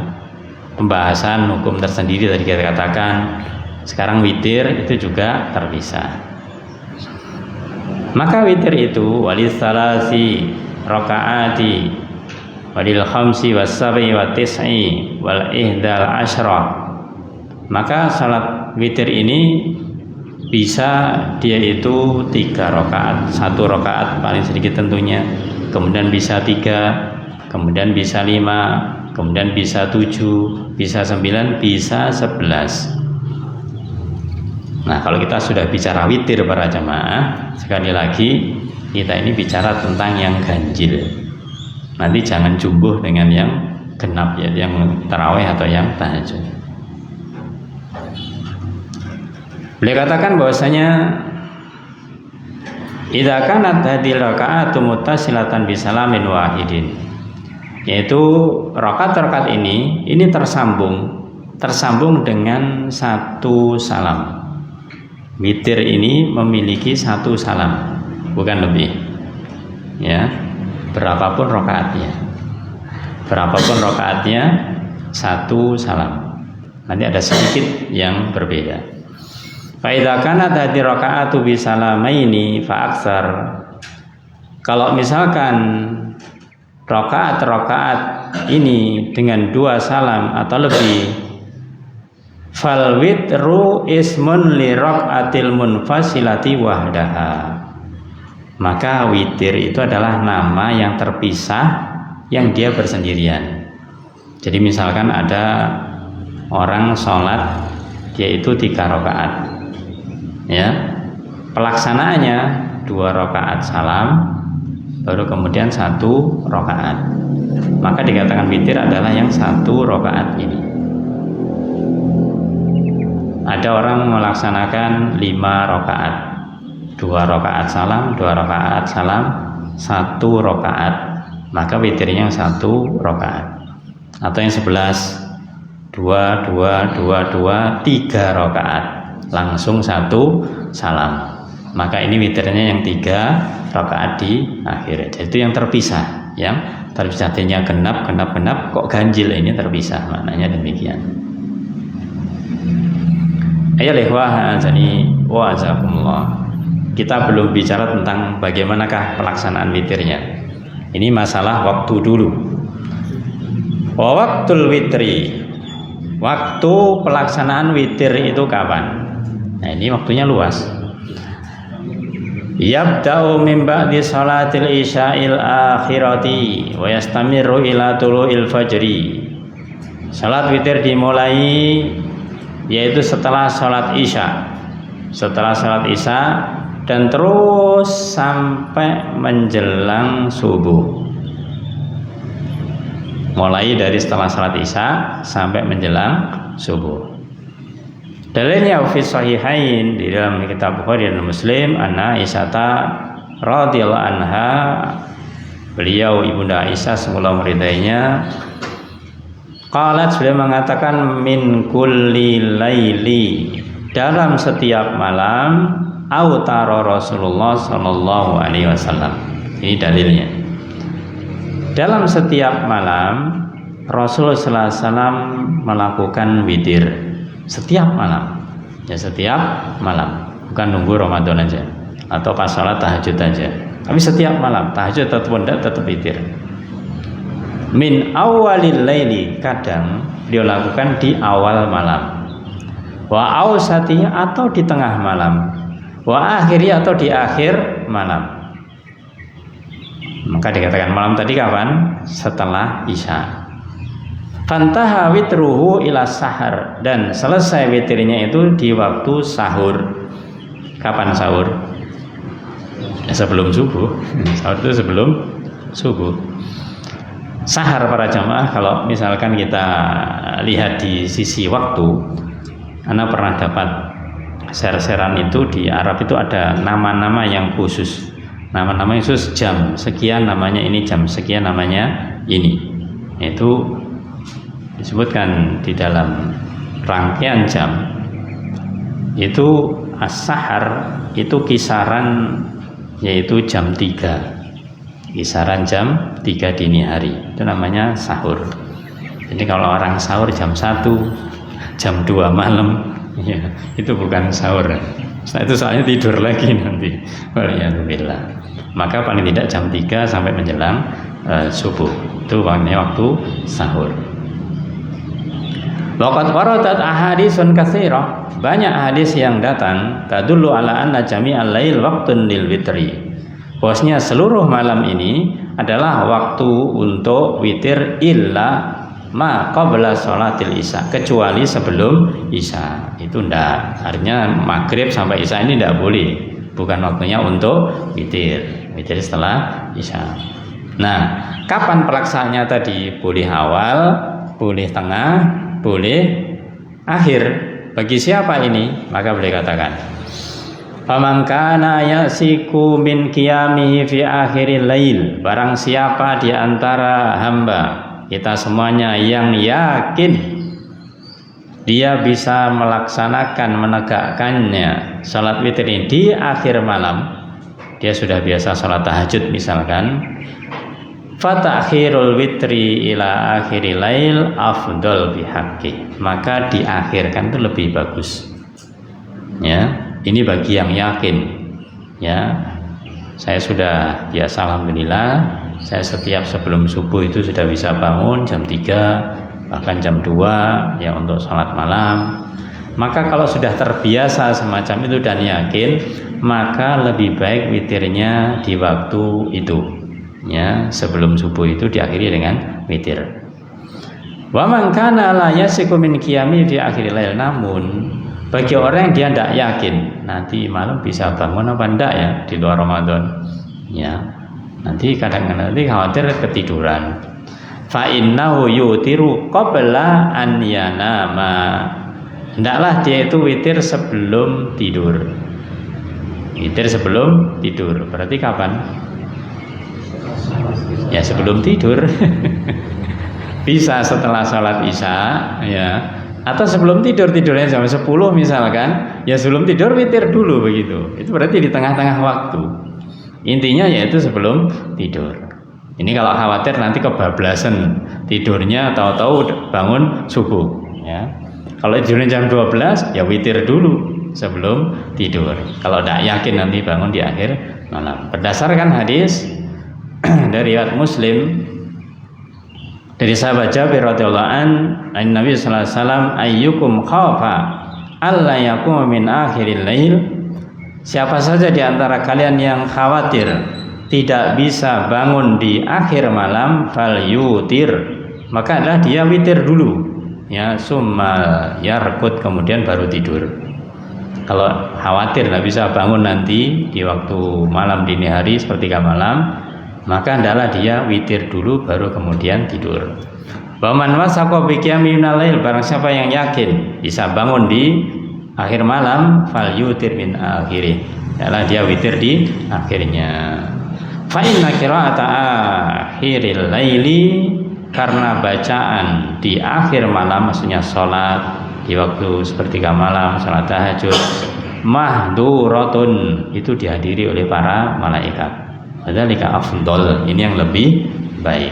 pembahasan hukum tersendiri tadi kita katakan. Sekarang witir itu juga terpisah. Maka witir itu walis salasi rakaati walil khamsi was-sab'i wa tis'i wal ihdal asyrah. Maka salat witir ini bisa dia itu 3 rakaat, 1 rakaat paling sedikit tentunya, kemudian bisa 3, kemudian bisa 5, kemudian bisa 7, bisa 9, bisa 11. Nah, kalau kita sudah bicara witir para jamaah, sekali lagi kita ini bicara tentang yang ganjil. Nanti jangan jumbuh dengan yang genap, ya, yang tarawih atau yang tahajud. Beliau katakan bahwasanya idza kanat hadhil raka'atu muttasilatan bisalamin wahidin, yaitu rakaat-rakaat ini tersambung dengan satu salam. Witir ini memiliki satu salam, bukan lebih. Ya, berapapun rakaatnya satu salam. Nanti ada sedikit yang berbeda. Fa idza kanat hadhihi raka'atu bi salamaini fa aktsar. Kalau misalkan rakaat ini dengan 2 salam atau lebih, fal witru ismun li raq'atil munfasilati wahdaha. Maka witir itu adalah nama yang terpisah yang dia bersendirian. Jadi misalkan ada orang sholat yaitu 3 rakaat, ya, pelaksanaannya 2 rakaat salam baru kemudian 1 rakaat, maka dikatakan witir adalah yang 1 rakaat ini. Ada orang melaksanakan 5 rakaat, 2 rakaat salam, 2 rakaat salam, 1 rakaat, maka witirnya yang 1 rakaat. Atau yang 11, 2, 3 rakaat, langsung 1 salam, maka ini witirnya yang 3 rakaat di akhir. Jadi itu yang terpisah, artinya genap, kok ganjil ini terpisah, maknanya demikian. Ayo lehwah azani wa azakumullah. kita belum bicara tentang bagaimanakah pelaksanaan witirnya. Ini masalah waktu dulu. Waktul witri, waktu pelaksanaan witir itu kapan? Nah, ini waktunya luas. Yabda'u min ba'di salatil isya'il akhirati wa yastamiru ila tulu'il fajri. Salat witir dimulai yaitu setelah salat isya. Setelah salat isya dan terus sampai menjelang subuh. Mulai dari setelah salat isya sampai menjelang subuh. Dalilnya fi sahihain di dalam kitab Bukhari dan Muslim, anna Aisyata radhiyallahu anha, beliau ibunda Aisyah semoga meridainya, qalat, beliau mengatakan, min kulli laili, dalam setiap malam, autara Rasulullah sallallahu alaihi wasallam. Ini dalilnya. Dalam setiap malam Rasulullah sallallahu alaihi wasallam melakukan witir. Setiap malam. Ya, setiap malam. Bukan nunggu Ramadan aja atau pas salat tahajud aja. Tapi setiap malam, tahajud ataupun tidak, tetap witir. Min awalil laili, kadang dia lakukan di awal malam. Wa ausatinya, atau di tengah malam. Wa akhiri, atau di akhir malam. Maka dikatakan malam tadi kapan? Setelah isya. Fantaha witruhu ila sahar, dan selesai witirnya itu di waktu sahur. Kapan sahur? Ya, sebelum subuh. Sahur itu sebelum subuh. Sahar para jamaah, kalau misalkan kita lihat di sisi waktu, Anda pernah dapat share-sharean itu di Arab itu ada nama-nama yang khusus. Nama-nama khusus jam sekian namanya ini, jam sekian namanya ini. Itu disebutkan di dalam rangkaian jam. Itu as-sahar itu kisaran yaitu jam 3. Kisaran jam 3 dini hari. Itu namanya sahur. Jadi kalau orang sahur jam 1, jam 2 malam, ya, itu bukan sahur. Nah, itu soalnya tidur lagi nanti. Walhamdulillah. Maka paling tidak jam 3 sampai menjelang subuh. Itu waktu sahur. Waqad waradat ahaditsun katsirah. Banyak hadis yang datang tadullu ala anna jami'al lail waqtun lil witri. Bahwasanya seluruh malam ini adalah waktu untuk witir illa ma qabla sholatil isya, kecuali sebelum isya. Itu ndak. Artinya maghrib sampai isya ini ndak boleh. Bukan waktunya untuk witir. Witir setelah isya. Nah, kapan pelaksanaannya tadi? Boleh awal, boleh tengah, boleh akhir. Bagi siapa ini? Maka boleh katakan, faman kana yasiku min qiyamihi fi akhiril lail, barang siapa di antara hamba kita semuanya yang yakin dia bisa melaksanakan, menegakkannya salat witir ini di akhir malam, dia sudah biasa salat tahajud misalkan, fatakhirul witri ila akhiril lail afdal bihaqqi, maka diakhirkan itu lebih bagus. Ya, ini bagi yang yakin. Ya, saya sudah biasa alhamdulillah, saya setiap sebelum subuh itu sudah bisa bangun jam 3 bahkan jam 2 ya untuk salat malam. Maka kalau sudah terbiasa semacam itu dan yakin, maka lebih baik witirnya di waktu itu. Ya, sebelum subuh itu diakhiri dengan witir. Wa man kana la yasiku min qiyami fi akhiril lail, namun bagi orang yang dia tidak yakin nanti malam bisa bangun apa enggak ya di luar Ramadan, ya nanti kadang-kadang nanti khawatir ketiduran. Fa innahu yutiru qabla an yanama, hendaklah dia itu witir sebelum tidur. Witir sebelum tidur berarti kapan? Ya sebelum tidur. Bisa setelah sholat isya, ya, atau sebelum tidur, tidurnya jam 10 misalkan, ya sebelum tidur witir dulu begitu. Itu berarti di tengah-tengah waktu. Intinya yaitu sebelum tidur. Ini kalau khawatir nanti kebablasan tidurnya, tahu-tahu bangun subuh, ya. Kalau tidurnya jam 12 ya witir dulu sebelum tidur. Kalau tidak yakin nanti bangun di akhir malam. Berdasarkan hadis dari riwayat Muslim dari sahabat Jabir radhiyallahu an Nabi sallallahu alaihi wasallam, ayyukum khafa alla yakum min akhiril lail, siapa saja di antara kalian yang khawatir tidak bisa bangun di akhir malam, fal yutir, maka adalah dia witir dulu, ya, summa yarqud, kemudian baru tidur. Kalau khawatir tidak bisa bangun nanti di waktu malam dini hari sepertiga malam, maka hendaklah dia witir dulu baru kemudian tidur. Waman wasaqo bi qiyamil lail, barang siapa yang yakin bisa bangun di akhir malam, fal yutir min akhiri, hendaklah dia witir di akhirnya. Fa inna qira'ata akhiril laili, karena bacaan di akhir malam, maksudnya sholat di waktu sepertiga malam, sholat tahajud, mahduratun, itu dihadiri oleh para malaikat. Dzalika afdol, ini yang lebih baik.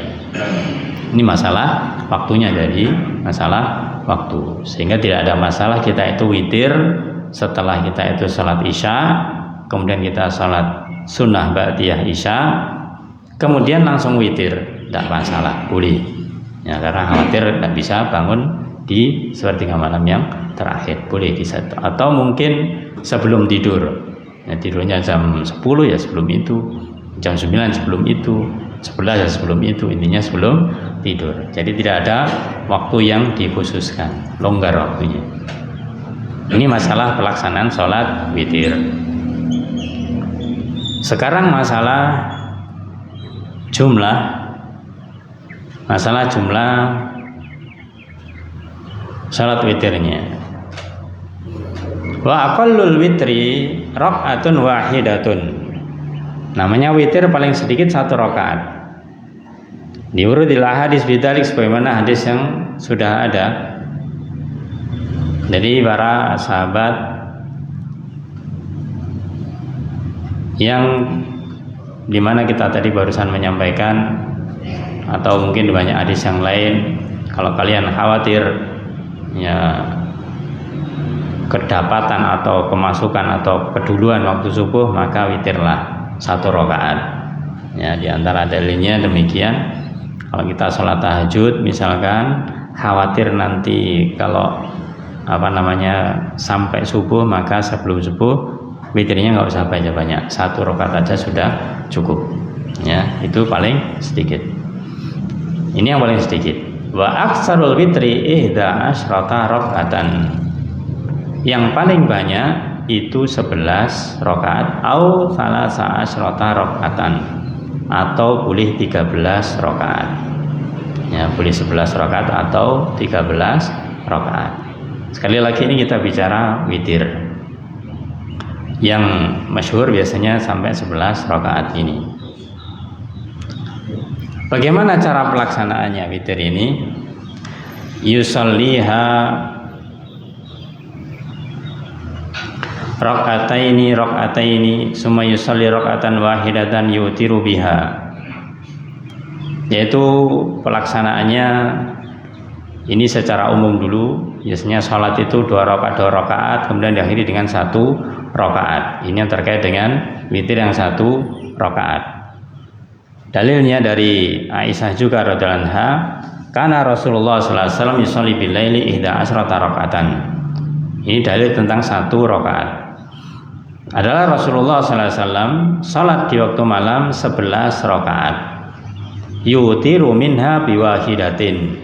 Ini masalah waktunya, dari masalah waktu, sehingga tidak ada masalah kita itu witir setelah kita itu sholat isya, kemudian kita sholat sunnah ba'diyah isya, kemudian langsung witir, tidak masalah, boleh ya, karena khawatir tidak bisa bangun di sepertiga malam yang terakhir, boleh bisa. Atau mungkin sebelum tidur, ya, tidurnya jam 10 ya sebelum itu, jam 9 sebelum itu, 11 ya sebelum itu, intinya sebelum tidur. Jadi tidak ada waktu yang dikhususkan, longgar waktunya. Ini masalah pelaksanaan sholat witir. Sekarang masalah jumlah salat witirnya. Wa aqallul witri rakaatun wahidatun. Namanya witir paling sedikit 1 rakaat. Diurudil hadis bidzalik, sebagaimana hadis yang sudah ada dari para sahabat yang dimana kita tadi barusan menyampaikan, atau mungkin banyak hadis yang lain, kalau kalian khawatir ya kedapatan atau kemasukan atau keduluan waktu subuh, maka witirlah 1 rakaat. Ya, di antara dalilnya demikian. Kalau kita sholat tahajud misalkan khawatir nanti kalau sampai subuh, maka sebelum subuh witirnya nggak usah banyak-banyak, 1 rakaat aja sudah cukup. Ya, itu paling sedikit. Ini yang paling sedikit. Wa aksarul witri ihda asyrata rakaatan. Yang paling banyak itu 11 rakaat, au salasa asyrata rakaatan, atau boleh 13 rakaat. Ya, boleh 11 rakaat atau 13 rakaat. Sekali lagi ini kita bicara witir. Yang masyhur biasanya sampai 11 rakaat ini. Bagaimana cara pelaksanaannya witir ini? Yusalliha rakaataini summa yusalli rakaatan wahidatan yutiru biha. Yaitu pelaksanaannya ini secara umum dulu. Biasanya sholat itu 2 rakaat, kemudian diakhiri dengan 1 rakaat. Ini yang terkait dengan witir yang 1 rakaat. Dalilnya dari Aisyah juga radhiyallahu anha, karena Rasulullah sallallahu alaihi wasallam yusolli bil laili ihda asyrata rakaatan. Ini dalil tentang 1 rakaat. Adalah Rasulullah sallallahu alaihi wasallam salat di waktu malam 11 rakaat. Yutiru minha biwahidatin.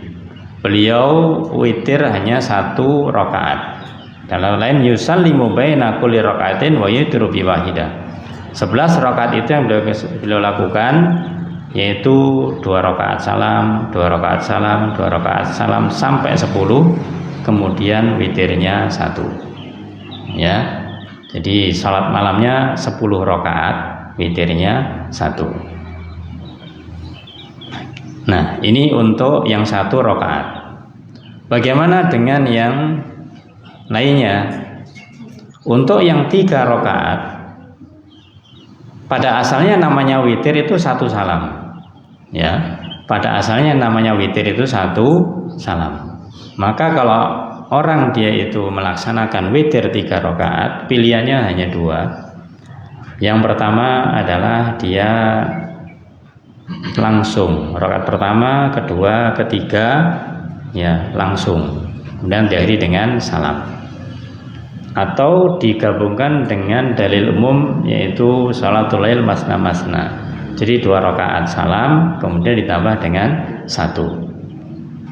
Beliau witir hanya 1 rakaat. Dalam lain yusallimu baina kulli rakaatin wa yutiru bi wahidah. 11 rakaat itu yang beliau lakukan, yaitu 2 rakaat salam, 2 rakaat salam, 2 rakaat salam sampai 10, kemudian witirnya 1. Ya. Jadi salat malamnya 10 rakaat, witirnya 1. Nah, ini untuk yang 1 rakaat. Bagaimana dengan yang lainnya? Untuk yang 3 rakaat, pada asalnya namanya witir itu 1 salam. Ya, pada asalnya namanya witir itu 1 salam. Maka kalau orang dia itu melaksanakan witir 3 rakaat, pilihannya hanya 2. Yang pertama adalah dia langsung rakaat pertama, kedua, ketiga ya langsung, kemudian diakhiri dengan salam. Atau digabungkan dengan dalil umum yaitu sholatul lail masna masna. Jadi 2 rakaat salam kemudian ditambah dengan 1.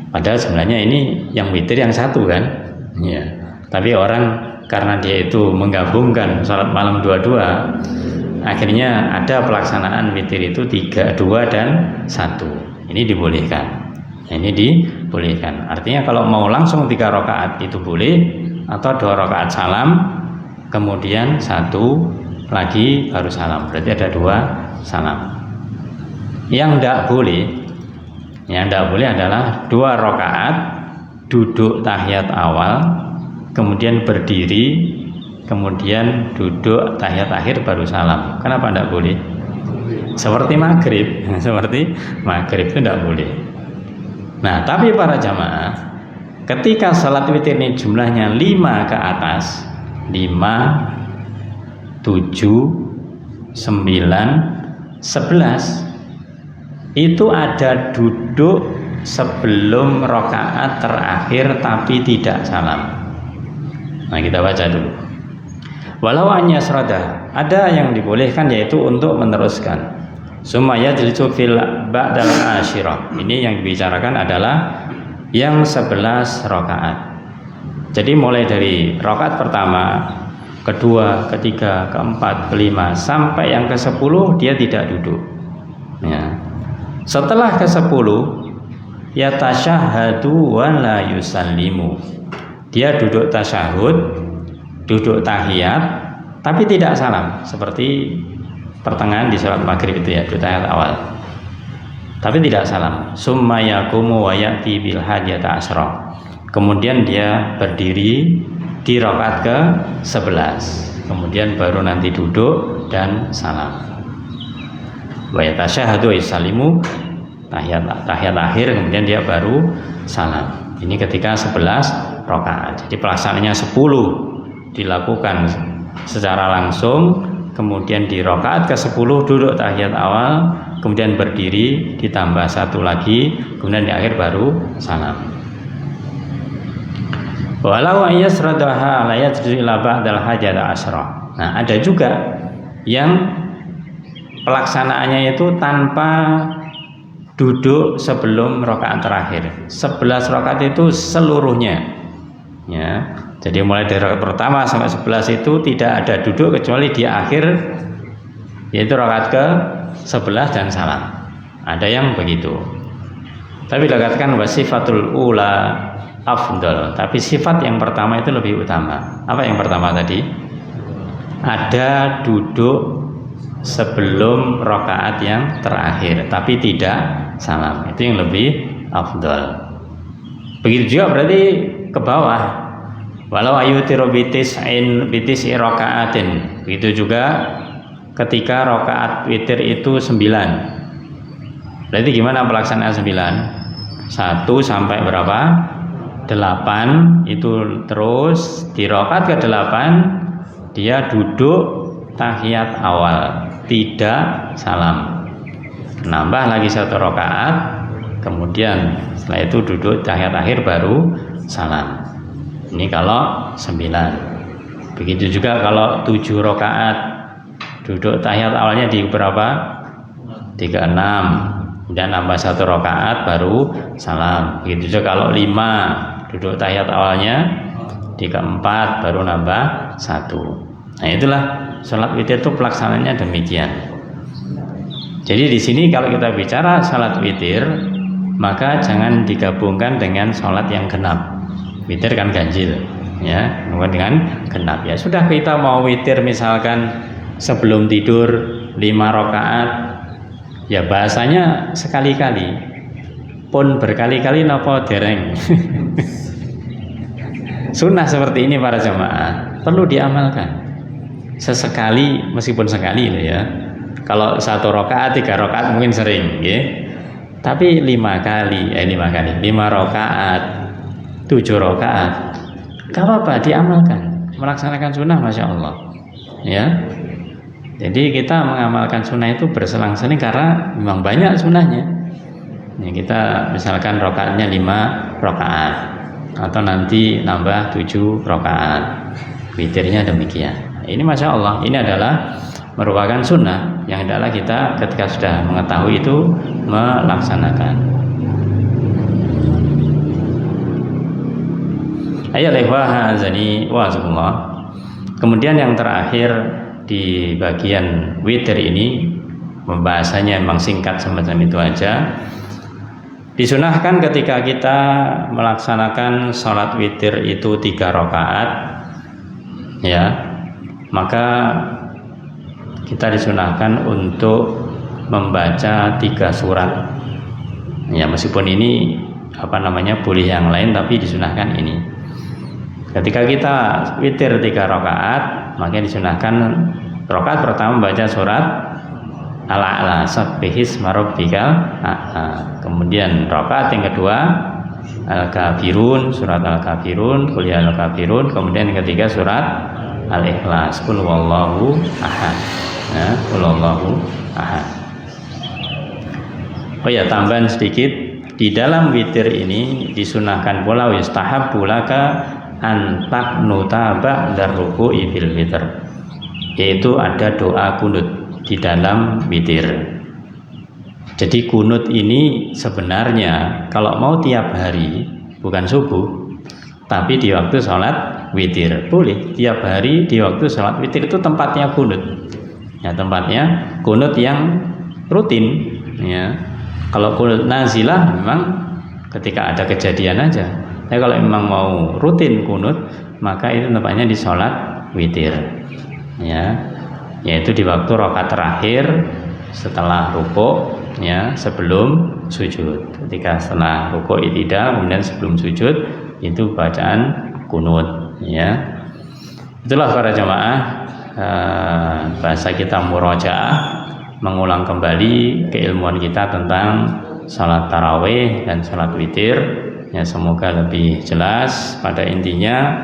Padahal sebenarnya ini yang witir yang 1 kan, ya. Tapi orang karena dia itu menggabungkan sholat malam 2-2, akhirnya ada pelaksanaan witir itu 3, 2 dan 1. Ini dibolehkan. Ini dibolehkan. Artinya kalau mau langsung 3 rakaat itu boleh, atau 2 rakaat salam, kemudian 1 lagi baru salam. Berarti ada 2 salam. Yang tidak boleh adalah 2 rakaat duduk tahiyat awal, kemudian berdiri, kemudian duduk tahiyat akhir baru salam. Kenapa tidak boleh? Seperti maghrib, itu tidak boleh. Nah, tapi para jamaah, ketika salat witir ini jumlahnya 5 ke atas, 5, 7, 9, 11, itu ada duduk sebelum rakaat terakhir tapi tidak salam. Nah, kita baca dulu. Walau hanya serada, ada yang dibolehkan yaitu untuk meneruskan. Sumaya jilisu fil ba'dal asyirah. Ini yang dibicarakan adalah yang 11 rakaat. Jadi mulai dari rakaat pertama, kedua, ketiga, keempat, kelima sampai yang ke-10 dia tidak duduk. Ya. Setelah ke-10 ya tasyahhadu wa la yusallimu. Dia duduk tasyahud, duduk tahiyat, tapi tidak salam, seperti pertengahan di sholat maghrib itu ya, duduk tahiyat awal. Tapi tidak salam. Summa yaqumu wa ya'ti bil hadiyata asyra. Kemudian dia berdiri di rakaat ke-11. Kemudian baru nanti duduk dan salam. Wa yatasyahhadu wa yusallimu, tahiyat akhir, kemudian dia baru salam. Ini ketika 11 rakaat. Jadi pelaksanaannya 10 dilakukan secara langsung, kemudian di rakaat ke-10 duduk tahiyat awal, kemudian berdiri ditambah 1 lagi, kemudian di akhir baru salam. Walau ayyasradaha la yajzu ila ba'dal hajata asyra. Nah, ada juga yang pelaksanaannya itu tanpa duduk sebelum rakaat terakhir. 11 rakaat itu seluruhnya, ya. Jadi mulai dari rakaat pertama sampai 11 itu tidak ada duduk kecuali di akhir, yaitu rakaat ke-11 dan salam. Ada yang begitu. Tapi dikatakan wasifatul ula afdal. Tapi sifat yang pertama itu lebih utama. Apa yang pertama tadi? Ada duduk sebelum rakaat yang terakhir tapi tidak salam, itu yang lebih afdal. Begitu juga berarti ke bawah, walau ayutiru bitis'in rakaatin, begitu juga ketika rakaat witir itu 9. Berarti gimana pelaksanaan 9? 1 sampai berapa? 8. Itu terus di rakaat ke-8 dia duduk tahiyat awal, tidak salam, nambah lagi 1 rakaat, kemudian setelah itu duduk tahiyat akhir baru salam. Ini kalau 9. Begitu juga kalau 7 rakaat duduk tahiyat awalnya di berapa? 36, kemudian nambah 1 rakaat baru salam. Begitu juga kalau 5 duduk tahiyat awalnya di keempat baru nambah 1. Nah, itulah salat witir itu pelaksanaannya demikian. Jadi di sini kalau kita bicara salat witir, maka jangan digabungkan dengan salat yang genap. Witir kan ganjil, ya, bukan dengan genap. Ya sudah, kita mau witir misalkan sebelum tidur 5 rakaat, ya bahasanya sekali-kali, pun berkali-kali napa dereng. Sunnah seperti ini para jemaah perlu diamalkan. Sesekali, meskipun sekali loh ya. Kalau 1 rakaat, 3 rakaat mungkin sering, ya. Tapi 5 rakaat 7 rakaat. Gak apa-apa, diamalkan, melaksanakan sunnah, masya Allah. Ya, jadi kita mengamalkan sunnah itu berselang-seling karena memang banyak sunnahnya. Ya, kita misalkan rakaatnya 5 rakaat atau nanti nambah 7 rakaat, witirnya demikian. Ini masya Allah, ini adalah merupakan sunnah yang adalah kita ketika sudah mengetahui itu melaksanakan. Ayat azani wa azakumullah. Kemudian yang terakhir di bagian witir ini, pembahasannya memang singkat semacam itu aja. Disunahkan ketika kita melaksanakan sholat witir itu 3 rakaat, ya, maka kita disunahkan untuk membaca 3 surat. Ya, meskipun ini boleh yang lain, tapi disunahkan ini. Ketika kita witir 3 rakaat, maka disunahkan rakaat pertama baca surat Al-A'la, sabbihisma rabbikal a'la. Kemudian rakaat yang kedua Al-Kafirun, surat Al-Kafirun, qul ya al-kafirun. Kemudian yang ketiga surat Al-Ikhlas, qul huwallahu ahad. Ya, qul huwallahu ahad. Oh ya, tambahan sedikit, di dalam witir ini disunahkan pula yustahabbu laka antak nuta ba'da ruku'i fil witir, yaitu ada doa kunut di dalam witir. Jadi kunut ini sebenarnya kalau mau tiap hari, bukan subuh, tapi di waktu sholat witir boleh. Tiap hari di waktu sholat witir itu tempatnya kunut, ya, tempatnya kunut yang rutin, ya. Kalau kunut nazilah memang ketika ada kejadian aja. Tapi kalau memang mau rutin kunut, maka itu tempatnya di sholat witir, ya, yaitu di waktu rakaat terakhir setelah rukuk, ya, sebelum sujud. Ketika setelah rukuk i'tidal, kemudian sebelum sujud itu bacaan kunut, ya. Itulah para jamaah, bahasa kita murojaah, mengulang kembali keilmuan kita tentang salat tarawih dan salat witir. Ya, semoga lebih jelas. Pada intinya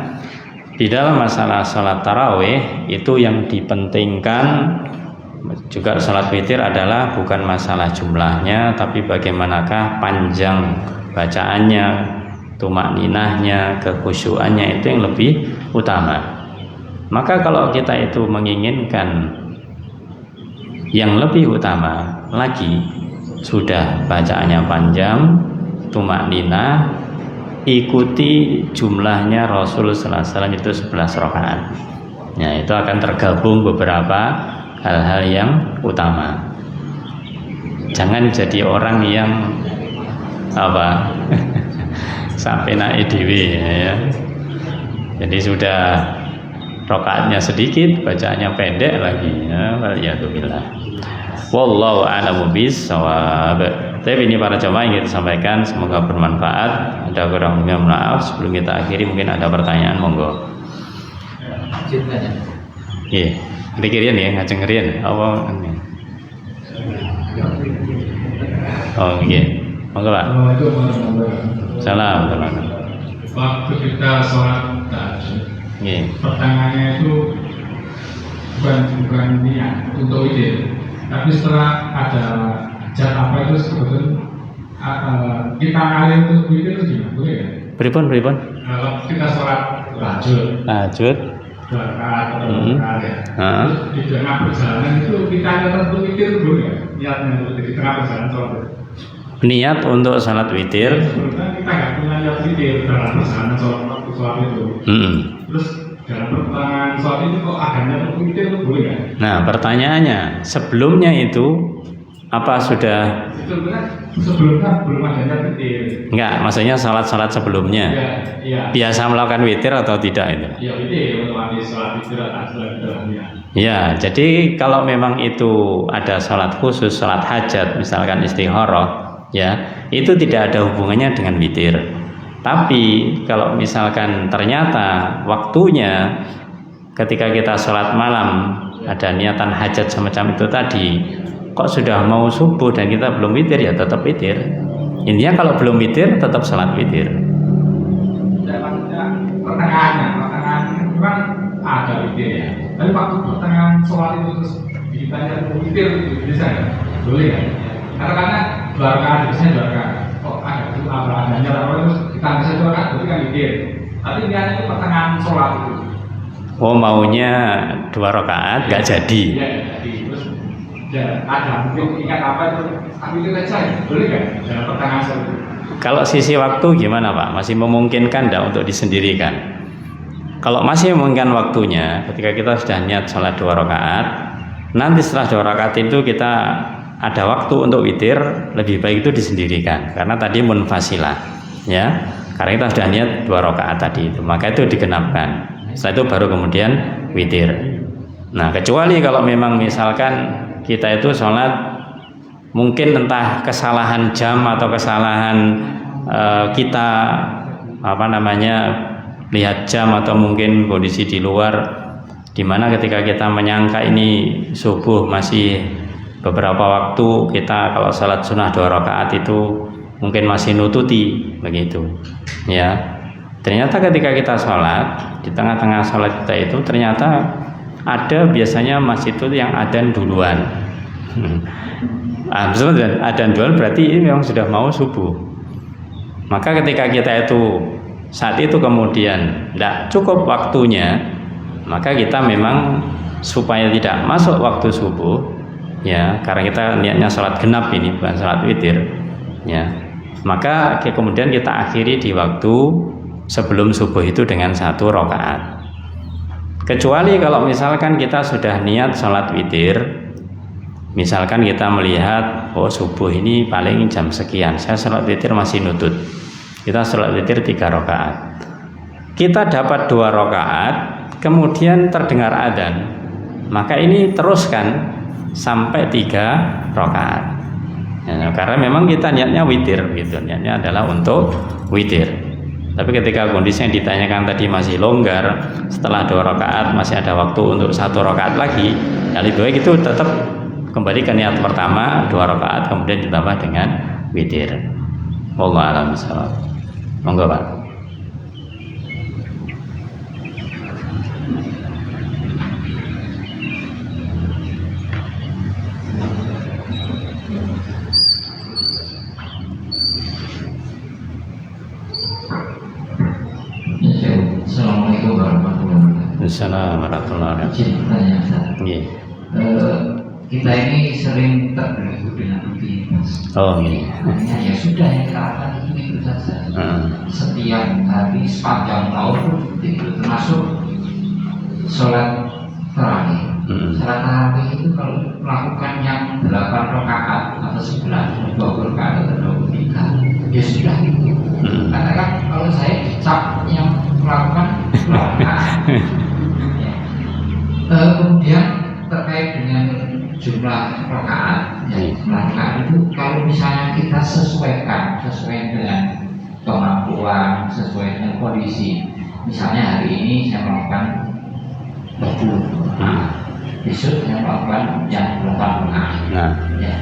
di dalam masalah salat tarawih itu yang dipentingkan juga salat witir adalah bukan masalah jumlahnya, tapi bagaimanakah panjang bacaannya, tumakninahnya, kekhusyuannya, itu yang lebih utama. Maka kalau kita itu menginginkan yang lebih utama lagi, sudah bacaannya panjang, tumakninah, ikuti jumlahnya Rasul sallallahu alaihi wasallam itu 11 rakaat. Ya, itu akan tergabung beberapa hal-hal yang utama. Jangan jadi orang yang sampai naik dewe, ya. Jadi sudah rakaatnya sedikit, bacaannya pendek lagi, ya. Waliyadzubillah. Wallahu a'lamu bis-shawab. Tapi ini para jamaah yang kita sampaikan semoga bermanfaat. Ada kurangnya maaf. Sebelum kita akhiri mungkin ada pertanyaan, monggo. Iya, dikirian ya, ngajeng ngerian. Apa ini? Oh iya, monggo Pak. Salam. Waktu kita sholat tahajud, pertanyaannya itu bukan niat untuk ide, tapi setelah ada hajat apa itu sebetulnya kita alih untuk witir itu gimana? Boleh ya? Pripun? Kalau kita sholat tahajud 2 rakaat atau 3 rakaat ya, terus di tengah perjalanan itu kita niat untuk witir itu boleh ya? Niatnya untuk di tengah perjalanan sholat niat untuk salat witir. Sebenarnya kita nggak punya niat witir dalam perjalanan sholat itu. Terus dalam pertengahan sholat itu kok ada niat untuk witir itu boleh nggak? Nah, pertanyaannya sebelumnya itu apa sudah? Sebelumnya belum ada niat witir. Enggak, maksudnya salat-salat sebelumnya. Iya. Biasa melakukan witir atau tidak itu? Iya, witir, otomatis sholat witir atau sholat. Ya, jadi kalau memang itu ada salat khusus, salat hajat, misalkan istikharah, ya, itu tidak ada hubungannya dengan witir. Tapi kalau misalkan ternyata waktunya ketika kita sholat malam ada niatan hajat semacam itu tadi, kok sudah mau subuh dan kita belum witir, ya tetap witir. Intinya kalau belum witir tetap sholat witir. witir ya. Tapi waktu pertengahan sholat itu terus ditanya witir itu bisa ya? Boleh ya? Karena dua rakaat biasanya dua rakaat. Kok ada itu apa adanya lah terus kita bisa dua rakaat berarti kan witir. Tapi niatnya itu pertengahan sholat itu. Oh, maunya 2 rakaat nggak jadi. Iya, jadi terus ya ada mungkin ingat apa itu witir aja ya? Boleh kan? Dalam pertengahan sholat itu. Kalau sisi waktu gimana Pak? Masih memungkinkan enggak untuk disendirikan? Kalau masih memungkinkan waktunya, ketika kita sudah niat sholat 2 rakaat, nanti setelah 2 rakaat itu kita ada waktu untuk witir, lebih baik itu disendirikan, karena tadi munfasilah, ya. Karena kita sudah niat 2 rakaat tadi itu, maka itu digenapkan. Setelah itu baru kemudian witir. Nah, kecuali kalau memang misalkan kita itu sholat mungkin entah kesalahan jam atau kesalahan kita lihat jam atau mungkin kondisi di luar, dimana ketika kita menyangka ini subuh masih beberapa waktu, kita kalau salat sunnah 2 rakaat itu mungkin masih nututi begitu ya. Ternyata ketika kita sholat, di tengah-tengah sholat kita itu ternyata ada biasanya masjid itu yang adzan duluan. Adzan duluan berarti ini memang sudah mau subuh. Maka ketika kita itu saat itu kemudian tidak cukup waktunya, maka kita memang supaya tidak masuk waktu subuh, ya, karena kita niatnya sholat genap ini bukan sholat witir, ya, maka kemudian kita akhiri di waktu sebelum subuh itu dengan 1 rakaat. Kecuali kalau misalkan kita sudah niat sholat witir, misalkan kita melihat subuh ini paling jam sekian, saya sholat witir masih nutut, kita sholat witir 3 rakaat, kita dapat 2 rakaat, kemudian terdengar adzan, maka ini teruskan sampai 3 rakaat ya, karena memang kita niatnya witir gitu, niatnya adalah untuk witir. Tapi ketika kondisi yang ditanyakan tadi masih longgar, setelah 2 rakaat masih ada waktu untuk 1 rakaat lagi, ya lebih baik itu tetap kembali ke niat pertama 2 rakaat kemudian ditambah dengan witir. Wallahu a'lam bishawab. Monggo Pak. Assalamualaikum warahmatullahi wabarakatuh. Assalamualaikum warahmatullahi wabarakatuh. Kita ini sering terbelenggu dengan rutinitas. Oh iya. Ya sudah, yang kita lakukan itu saja. Setiap hari sepanjang tahun itu termasuk sholat tarawih. Sholat tarawih itu kalau melakukan yang 8 rakaat atau 11, 20 rakaat atau 23, ya sudah itu. Katakan kalau saya dicap yang melakukan rakaat. Kemudian terkait dengan jumlah rakaat, rakaat itu kalau misalnya kita sesuai dengan kemampuan, sesuai dengan kondisi. Misalnya hari ini saya melakukan 20 rakaat, besok saya melakukan yang 8 rakaat. Ya.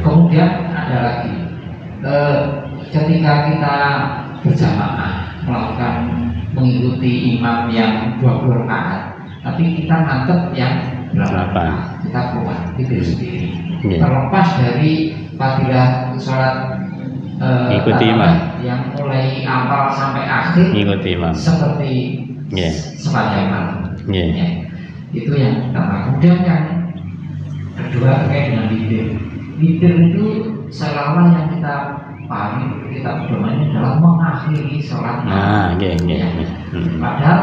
Kemudian ada lagi, ketika kita berjamaah melakukan mengikuti imam yang 20 rakaat, tapi kita ngantuk yang 8, kita kuat, tidur sendiri. Terlepas dari fadilah sholat ikuti imam yang mulai awal sampai akhir ikuti imam seperti sepanjang malam. Itu yang pertama. Kemudian yang kedua terkait dengan witir. Witir itu seolah-olah yang kita pahami, kita pedomannya adalah mengakhiri sholat malam. Padahal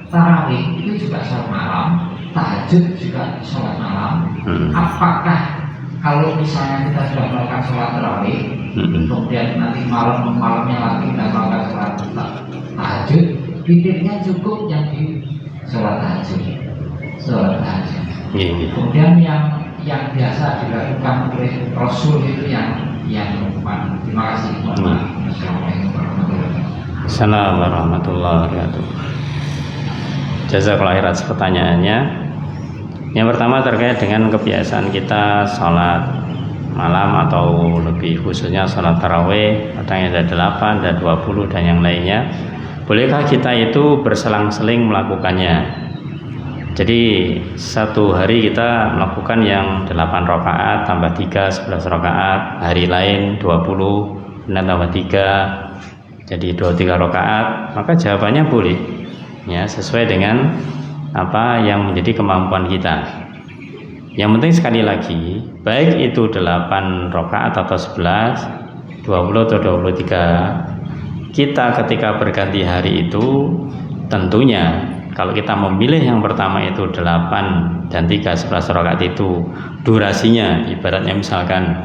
tarawih itu juga sholat malam, tahajud juga sholat malam. Apakah kalau misalnya kita sudah melakukan sholat tarawih, kemudian nanti malamnya lagi kita melakukan sholat tahajud, witirnya cukup yang di sholat tahajud. Kemudian yang biasa dilakukan oleh Rasul itu yang terima kasih. Assalamualaikum warahmatullahi wabarakatuh. Assalamualaikum warahmatullahi wabarakatuh. Jazakallahu khairan pertanyaannya. Yang pertama terkait dengan kebiasaan kita sholat malam atau lebih khususnya sholat tarawih, kadang ada 8, ada 20 dan yang lainnya. Bolehkah kita itu berselang-seling melakukannya? Jadi satu hari kita melakukan yang 8 rakaat tambah 3 11 rakaat, hari lain 20 dan tambah 3 jadi 23 rakaat, maka jawabannya boleh ya, sesuai dengan apa yang menjadi kemampuan kita. Yang penting sekali lagi, baik itu 8 rakaat atau 11, 20 atau 23, kita ketika berganti hari itu tentunya kalau kita memilih yang pertama itu 8 dan 3 11 rakaat itu durasinya ibaratnya misalkan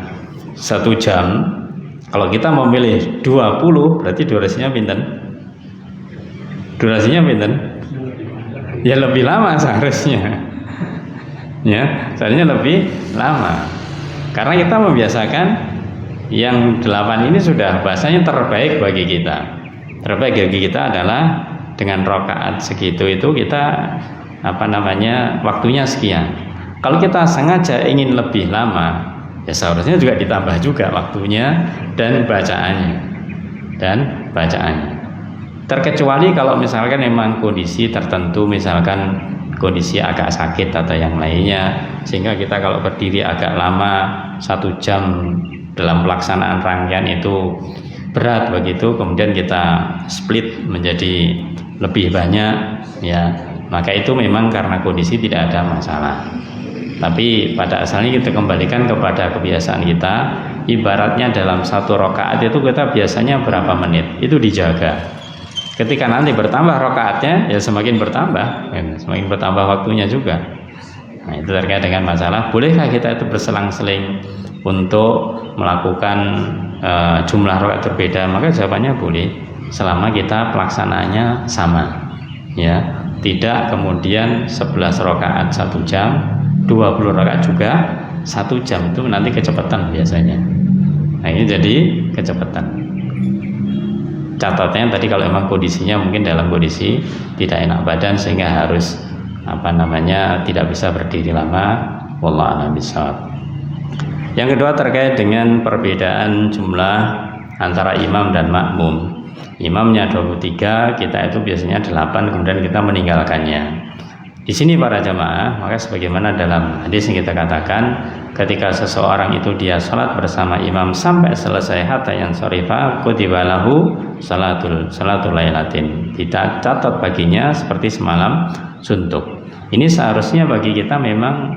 1 jam. Kalau kita memilih 20 berarti durasinya pinten? Durasinya pinten? Ya lebih lama seharusnya. Ya, seharusnya lebih lama. Karena kita membiasakan yang 8 ini sudah bahasanya terbaik bagi kita. Terbaik bagi kita adalah dengan rakaat segitu itu kita waktunya sekian. Kalau kita sengaja ingin lebih lama, ya seharusnya juga ditambah juga waktunya dan bacaannya. Terkecuali kalau misalkan memang kondisi tertentu, misalkan kondisi agak sakit atau yang lainnya, sehingga kita kalau berdiri agak lama 1 jam dalam pelaksanaan rangkaian itu berat begitu, kemudian kita split menjadi lebih banyak ya, maka itu memang karena kondisi tidak ada masalah. Tapi pada asalnya kita kembalikan kepada kebiasaan kita. Ibaratnya dalam 1 rakaat itu kita biasanya berapa menit, itu dijaga. Ketika nanti bertambah rakaatnya ya semakin bertambah waktunya juga. Nah, itu terkait dengan masalah bolehkah kita itu berselang-seling untuk melakukan jumlah rakaat berbeda, maka jawabannya boleh selama kita pelaksanaannya sama ya, tidak kemudian 11 rakaat 1 jam, 20 rakaat juga 1 jam, itu nanti kecepatan biasanya. Nah ini jadi kecepatan. Catatnya tadi kalau memang kondisinya mungkin dalam kondisi tidak enak badan sehingga harus tidak bisa berdiri lama, wallahu a'lam bishawab. Yang kedua terkait dengan perbedaan jumlah antara imam dan makmum. Imamnya 23, kita itu biasanya 8, kemudian kita meninggalkannya. Di sini para jamaah, maka sebagaimana dalam hadis yang kita katakan, ketika seseorang itu dia salat bersama imam sampai selesai hatta yang sharifa kutiba lahu salatul lailatin, kita catat baginya seperti semalam suntuk. Ini seharusnya bagi kita memang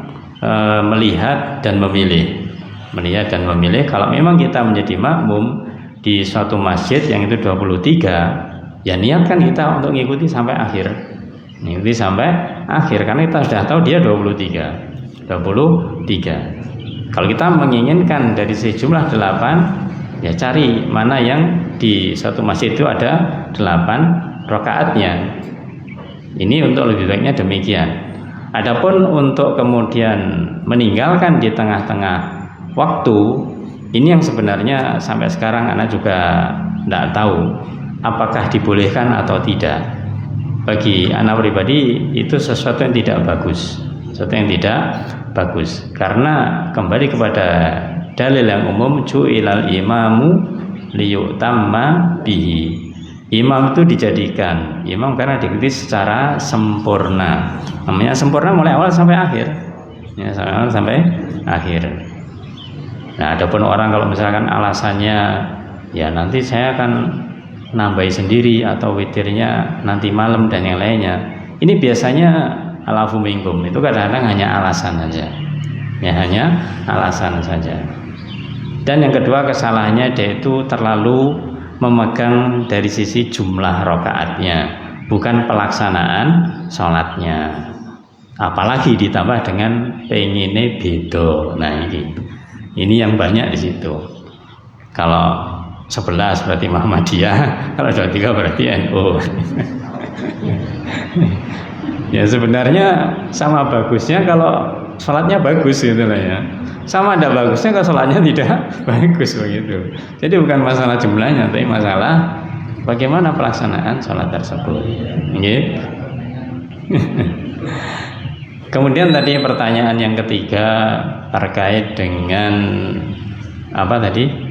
melihat dan memilih. Kalau memang kita menjadi makmum di suatu masjid yang itu 23, ya niatkan kita untuk mengikuti sampai akhir. Karena kita sudah tahu dia 23. Kalau kita menginginkan dari sejumlah 8, ya cari mana yang di satu masjid itu ada 8 rakaatnya. Ini untuk lebih baiknya demikian. Adapun untuk kemudian meninggalkan di tengah-tengah waktu, ini yang sebenarnya sampai sekarang anak juga tidak tahu apakah dibolehkan atau tidak. Bagi anak pribadi itu sesuatu yang tidak bagus, karena kembali kepada dalil yang umum, ju'ilal imamu liyutamma bihi. Imam itu dijadikan imam karena diikuti secara sempurna. Namanya sempurna mulai awal sampai akhir. Ya, sampai akhir. Nah, adapun orang kalau misalkan alasannya ya nanti saya akan nambahi sendiri atau witirnya nanti malam dan yang lainnya, ini biasanya alafu minkum, itu kadang-kadang hanya alasan saja. Ya, hanya alasan saja. Dan yang kedua kesalahannya dia itu terlalu memegang dari sisi jumlah rakaatnya, bukan pelaksanaan sholatnya. Apalagi ditambah dengan pengine beda. Nah ini yang banyak di situ. Kalau 11 berarti Muhammadiyah, kalau 23 berarti NU. Ya sebenarnya sama bagusnya kalau sholatnya bagus gitu lah ya. Sama ada bagusnya kalau sholatnya tidak bagus begitu. Jadi bukan masalah jumlahnya, tapi masalah bagaimana pelaksanaan sholat tersebut. Gitu. Kemudian tadi pertanyaan yang ketiga terkait dengan apa tadi?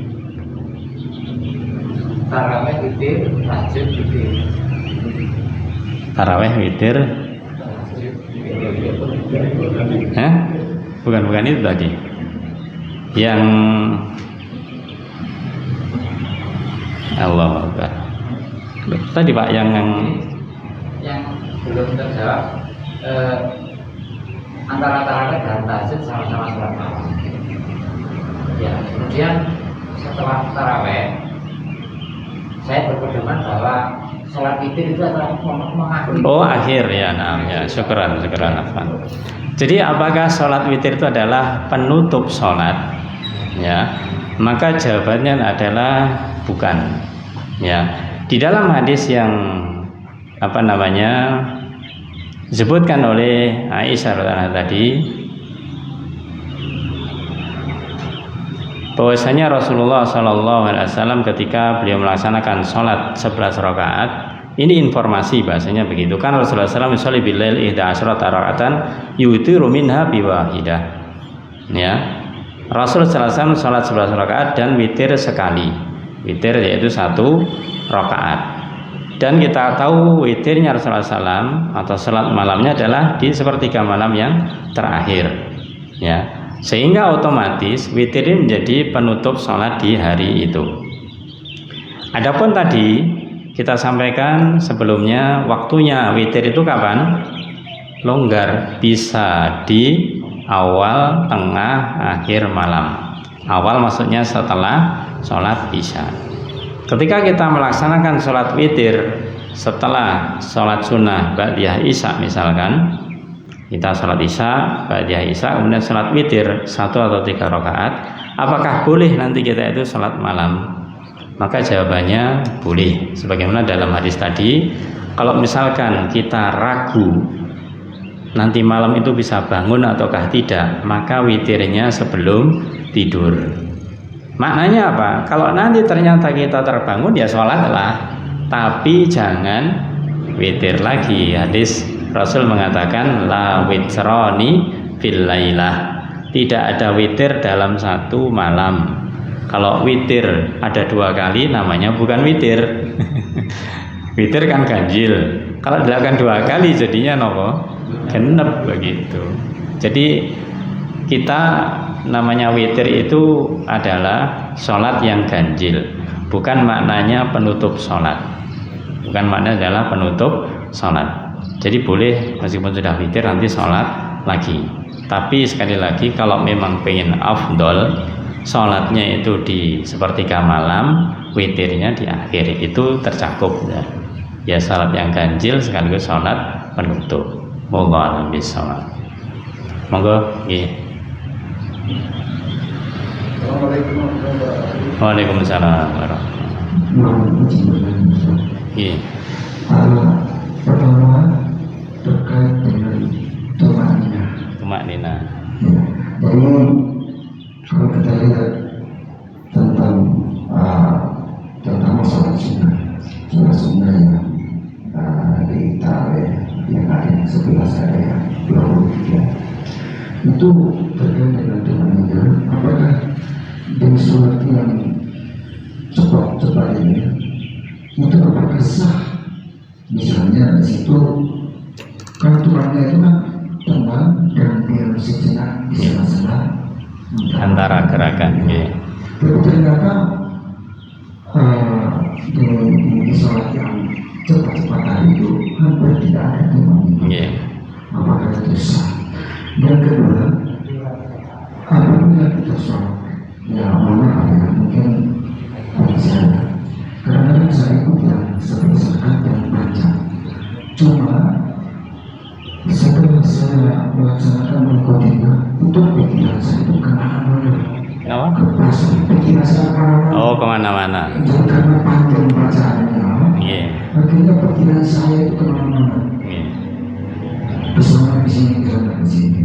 Taraweh witir, tahajud witir. Taraweh witir, Hah? Bukan itu tadi. Yang Allah Akbar. Tadi Pak yang belum terjawab, antara tarawih dan tahajud sama-sama sholat malam. Ya, kemudian setelah tarawih saya berpedoman bahwa sholat witir itu adalah mengakhiri. Oh, akhir ya, nah ya, syukuran Afwan. Jadi apakah sholat witir itu adalah penutup sholat? Ya, maka jawabannya adalah bukan. Ya, di dalam hadis yang disebutkan oleh Aisyah radhiyallahu anha tadi, bahwasanya Rasulullah SAW ketika beliau melaksanakan sholat 11 rakaat, ini informasi bahasanya begitu kan, Rasulullah SAW sholli bil lail 11 raka'atan yutiru minha biwahidah. Ya, Rasulullah SAW sholat 11 rakaat dan witir sekali. Witir yaitu 1 rakaat. Dan kita tahu witirnya Rasulullah SAW atau sholat malamnya adalah di sepertiga malam yang terakhir. Ya, sehingga otomatis witir ini menjadi penutup sholat di hari itu. Adapun tadi kita sampaikan sebelumnya, waktunya witir itu kapan? Longgar, bisa di awal, tengah, akhir malam. Awal maksudnya setelah sholat isya. Ketika kita melaksanakan sholat witir setelah sholat sunnah ba'diyah isya misalkan, kita sholat isya, ba'diyah isya, kemudian sholat witir 1 atau 3 rakaat, apakah boleh nanti kita itu sholat malam? Maka jawabannya boleh. Sebagaimana dalam hadis tadi, kalau misalkan kita ragu nanti malam itu bisa bangun ataukah tidak, maka witirnya sebelum tidur. Maknanya apa? Kalau nanti ternyata kita terbangun ya sholatlah, tapi jangan witir lagi. Hadis Rasul mengatakan la witroni fil lailah, tidak ada witir dalam 1 malam. Kalau witir ada 2 kali namanya bukan witir. Witir kan ganjil. Kalau dilakukan 2 kali jadinya nopo? Genep begitu. Jadi kita namanya witir itu adalah sholat yang ganjil, bukan maknanya penutup sholat. Bukan maknanya adalah penutup sholat. Jadi boleh meskipun sudah witir nanti sholat lagi. Tapi sekali lagi kalau memang pengen afdol, sholatnya itu di sepertiga malam, witirnya di akhir, itu tercakup ya. Ya sholat yang ganjil sekaligus sholat penutup. Monggo bisa sholat. Monggo nggih. Waalaikumsalam warahmatullahi. Iya. Pertama terkait dengan tumakninah. Tumakninah. Ya. Jadi kalau kita lihat tentang masalah sunnah yang di tarawih yang ada yang 11 ada yang 23 itu terkait dengan tumakninah. Apakah dengan sholat yang cepat ini itu apakah sah? Misalnya di situ kan tumakninah itu kan tenang dan diam sejenak di sela-sela antara gerakan. Tapi ternyata di sholat yang cepat-cepat tadi itu hampir tidak ada tumakninah. Apakah itu sah? Dan kedua, apabila kita sholat, ya maaf ya, mungkin saya kadang-kadang saya itu tidak sebesarkan dan panjang. Cuma setelah saya melaksanakan mengkodinah, itu pikiran saya itu kemana-mana. Kenapa? Pikiran saya kemana-mana. Oh, kemana-mana. Jadi karena panjang bacaannya, akhirnya pikiran saya itu kemana-mana. Bersama di sini, di sini.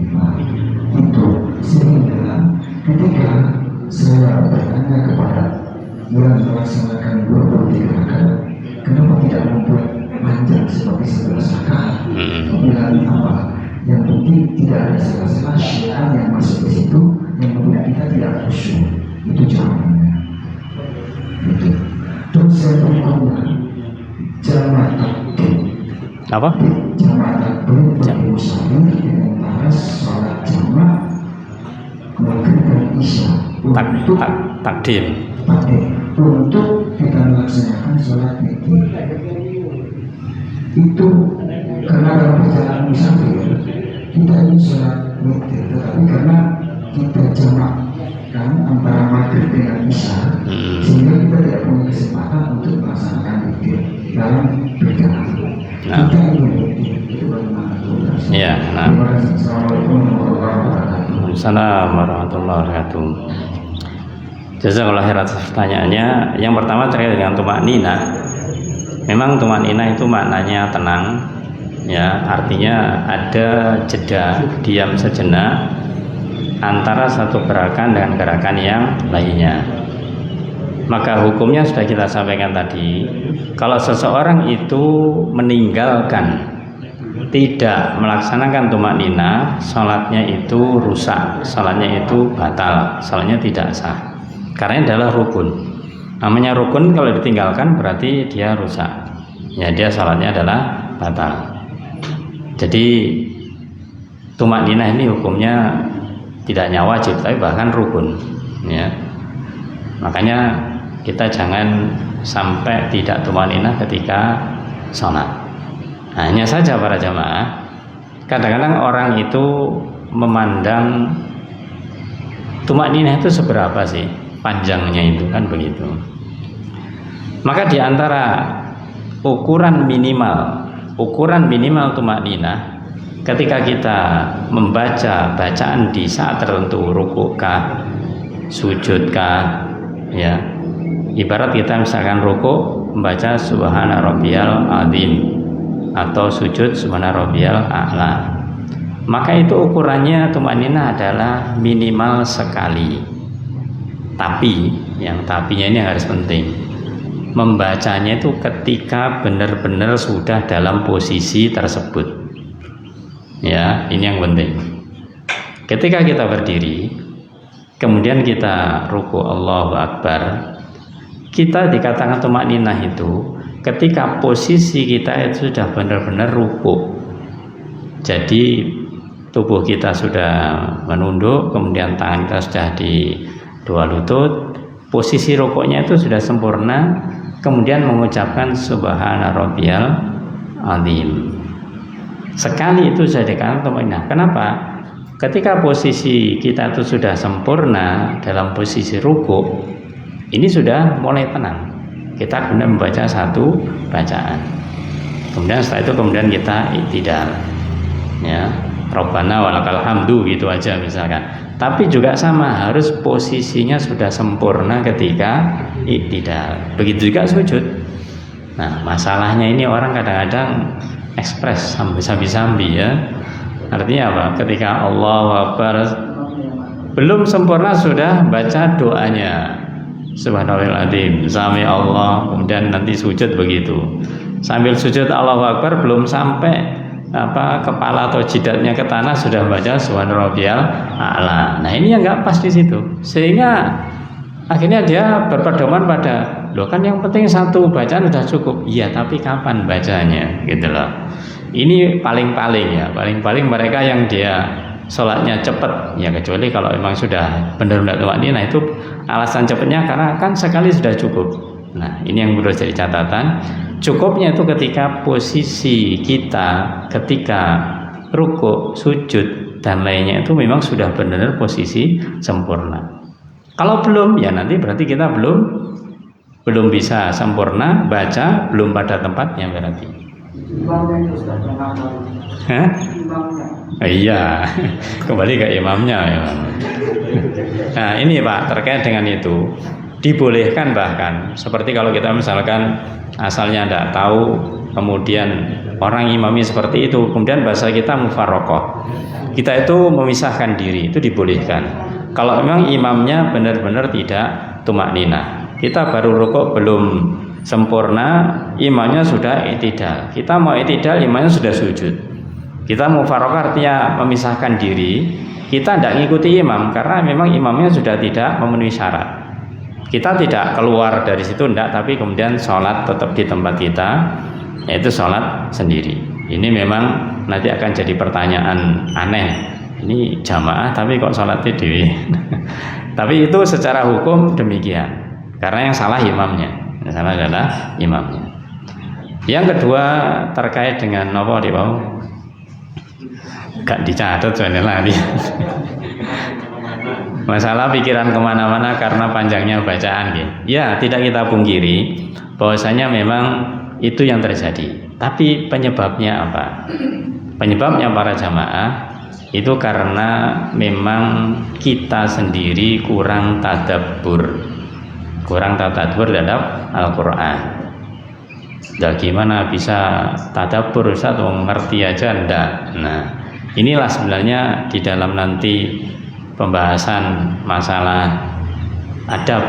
Itu sehingga ketika saya bertanya kepada yang melaksanakan 23 rakaat, kenapa tidak membuat panjang seperti 11 rakaat? Bilang apa? Yang penting tidak ada salah-salah syiar yang masuk di situ yang membuat kita tidak khusyuk. Itu jawabannya. Itu. Terus saya berikutnya jamaah takbir. Apa? Jamaah takbir bermusafir antara sholat jamaah maghrib dan isya untuk Takdim. untuk kita melaksanakan sholat witir. Itu karena dalam perjalanan musafir kita ini sholat witir, tetapi karena kita jamakkan antara maghrib dengan isya, sehingga kita tidak punya kesempatan untuk melaksanakan witir dalam perjalanan. Kita ingin witir, itu bagaimana? Ya, nah. Terima kasih. Assalamualaikum warahmatullahi wabarakatuh. Assalamualaikum warahmatullahi wabarakatuh. Jazakallahu khairan atas pertanyaannya. Yang pertama terkait dengan tumakninah. Memang tumakninah itu maknanya tenang, ya, artinya ada jeda, diam sejenak antara satu gerakan dengan gerakan yang lainnya. Maka hukumnya sudah kita sampaikan tadi. Kalau seseorang itu meninggalkan, tidak melaksanakan tumakninah, sholatnya itu rusak, sholatnya itu batal, sholatnya tidak sah. Karena adalah rukun. Namanya rukun kalau ditinggalkan berarti dia rusak. Ya, dia sholatnya adalah batal. Jadi tumakninah ini hukumnya tidak hanya wajib tapi bahkan rukun. Ya. Makanya kita jangan sampai tidak tumakninah ketika sholat. Hanya saja para jamaah, kadang-kadang orang itu memandang tumakninah itu seberapa sih panjangnya, itu kan begitu. Maka di antara ukuran minimal tumakninah ketika kita membaca bacaan di saat tertentu, rukuk kah, sujud kah, ya, ibarat kita misalkan rukuk membaca subhana rabbiyal azim atau sujud subhana rabbiyal a'la, maka itu ukurannya tumakninah adalah minimal sekali. Tapi yang tapinya ini harus penting, membacanya itu ketika benar-benar sudah dalam posisi tersebut. Ya, ini yang penting. Ketika kita berdiri, kemudian kita ruku Allahu Akbar, kita dikatakan tumakninah itu ketika posisi kita itu sudah benar-benar ruku. Jadi tubuh kita sudah menunduk, kemudian tangan kita sudah di dua lutut, posisi rukuknya itu sudah sempurna, kemudian mengucapkan subhana rabbiyal azim. Sekali itu sudah dikatakan tumakninah. Kenapa? Ketika posisi kita itu sudah sempurna dalam posisi rukuk, ini sudah mulai tenang. Kita kemudian membaca satu bacaan. Kemudian setelah itu kemudian kita i'tidal. Ya, Rabbana walakal hamdu gitu aja misalkan. Tapi juga sama, harus posisinya sudah sempurna ketika i'tidal. Begitu juga sujud. Nah, masalahnya ini orang kadang-kadang ekspres sambi-sambi ya. Artinya apa? Ketika Allahu Akbar belum sempurna sudah baca doanya. Subhanallahil sami Allah, kemudian nanti sujud begitu. Sambil sujud Allahu Akbar belum sampai kepala atau jidatnya ke tanah sudah baca subhanarabbiyal a'la. Nah, ini yang nggak pas di situ. Sehingga akhirnya dia berpedoman pada, loh kan yang penting satu bacaan sudah cukup. Iya, tapi kapan bacanya? Gitu loh. Ini paling-paling ya, paling-paling mereka yang dia sholatnya cepat, ya kecuali kalau memang sudah benar-benar tumakninah, itu alasan cepatnya karena kan sekali sudah cukup. Nah, ini yang perlu jadi catatan. Cukupnya itu ketika posisi kita ketika rukuk, sujud dan lainnya itu memang sudah benar-benar posisi sempurna. Kalau belum, ya nanti berarti kita belum bisa sempurna baca, belum pada tempatnya berarti. Hah? Iya, kembali ke imamnya ya. Nah, ini Pak, terkait dengan itu dibolehkan bahkan seperti kalau kita misalkan asalnya tidak tahu, kemudian orang imami seperti itu, kemudian bahasa kita mufarroqah, kita itu memisahkan diri, itu dibolehkan. Kalau memang imamnya benar-benar tidak tumakninah, kita baru rukuk belum sempurna, imamnya sudah i'tidal, kita mau i'tidal, imamnya sudah sujud, kita mufarroqah artinya memisahkan diri, kita tidak ngikuti imam karena memang imamnya sudah tidak memenuhi syarat. Kita tidak keluar dari situ, enggak, tapi kemudian sholat tetap di tempat kita, yaitu sholat sendiri. Ini memang nanti akan jadi pertanyaan aneh. Ini jamaah tapi kok sholatnya dewi. Tapi itu secara hukum demikian. Karena yang salah imamnya. Yang salah adalah imamnya. Yang kedua terkait dengan apa di bawah? Gak dicatat soalnya lagi. Masalah pikiran kemana-mana karena panjangnya bacaan gitu. Ya, tidak kita pungkiri bahwasanya memang itu yang terjadi. Tapi penyebabnya apa? Penyebabnya para jamaah itu karena memang kita sendiri kurang tadabbur terhadap Al-Quran. Ya gimana bisa tadabbur Ustaz, ngerti aja enggak. Nah, inilah sebenarnya di dalam nanti pembahasan masalah adab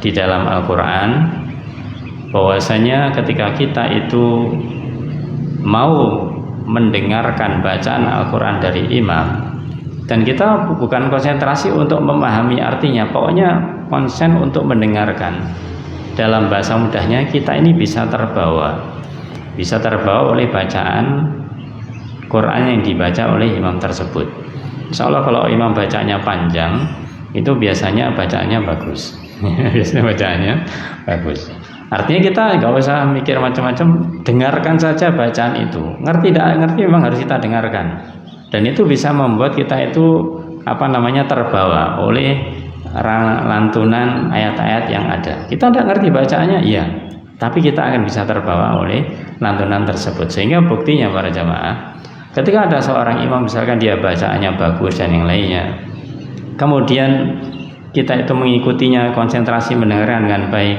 di dalam Al-Quran, bahwasanya ketika kita itu mau mendengarkan bacaan Al-Quran dari imam dan kita bukan konsentrasi untuk memahami artinya, pokoknya konsen untuk mendengarkan, dalam bahasa mudahnya kita ini bisa terbawa oleh bacaan Quran yang dibaca oleh imam tersebut. Insya Allah kalau imam bacanya panjang itu biasanya bacaannya bagus. Biasanya bacaannya bagus. Artinya kita nggak usah mikir macam-macam, dengarkan saja bacaan itu. Ngerti tidak ngerti memang harus kita dengarkan. Dan itu bisa membuat kita itu terbawa oleh lantunan ayat-ayat yang ada. Kita tidak ngerti bacaannya, iya, tapi kita akan bisa terbawa oleh lantunan tersebut. Sehingga buktinya para jamaah, ketika ada seorang imam misalkan dia bacaannya bagus dan yang lainnya, kemudian kita itu mengikutinya, konsentrasi mendengarkan dengan baik,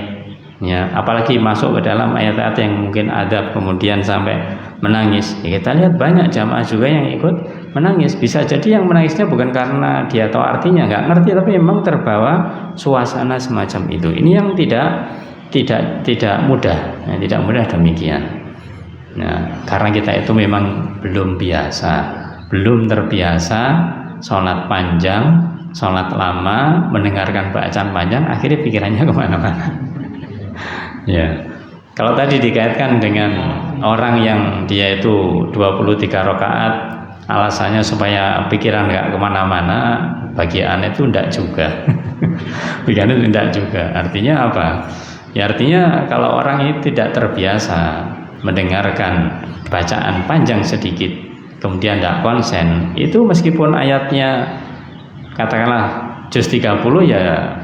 ya, apalagi masuk ke dalam ayat-ayat yang mungkin adab kemudian sampai menangis, ya, kita lihat banyak jamaah juga yang ikut menangis. Bisa jadi yang menangisnya bukan karena dia tahu artinya, nggak ngerti, tapi memang terbawa suasana semacam itu. Ini yang tidak mudah, ya, tidak mudah demikian. Nah, karena kita itu memang belum terbiasa sholat panjang, sholat lama, mendengarkan bacaan panjang, akhirnya pikirannya kemana-mana. Ya, kalau tadi dikaitkan dengan orang yang dia itu 23 rakaat, alasannya supaya pikiran nggak kemana-mana, bagi Anda itu tidak juga. Bagi Anda tidak juga. Artinya apa? Ya artinya kalau orang ini tidak terbiasa mendengarkan bacaan panjang sedikit, kemudian tidak konsen, itu meskipun ayatnya katakanlah juz 30, ya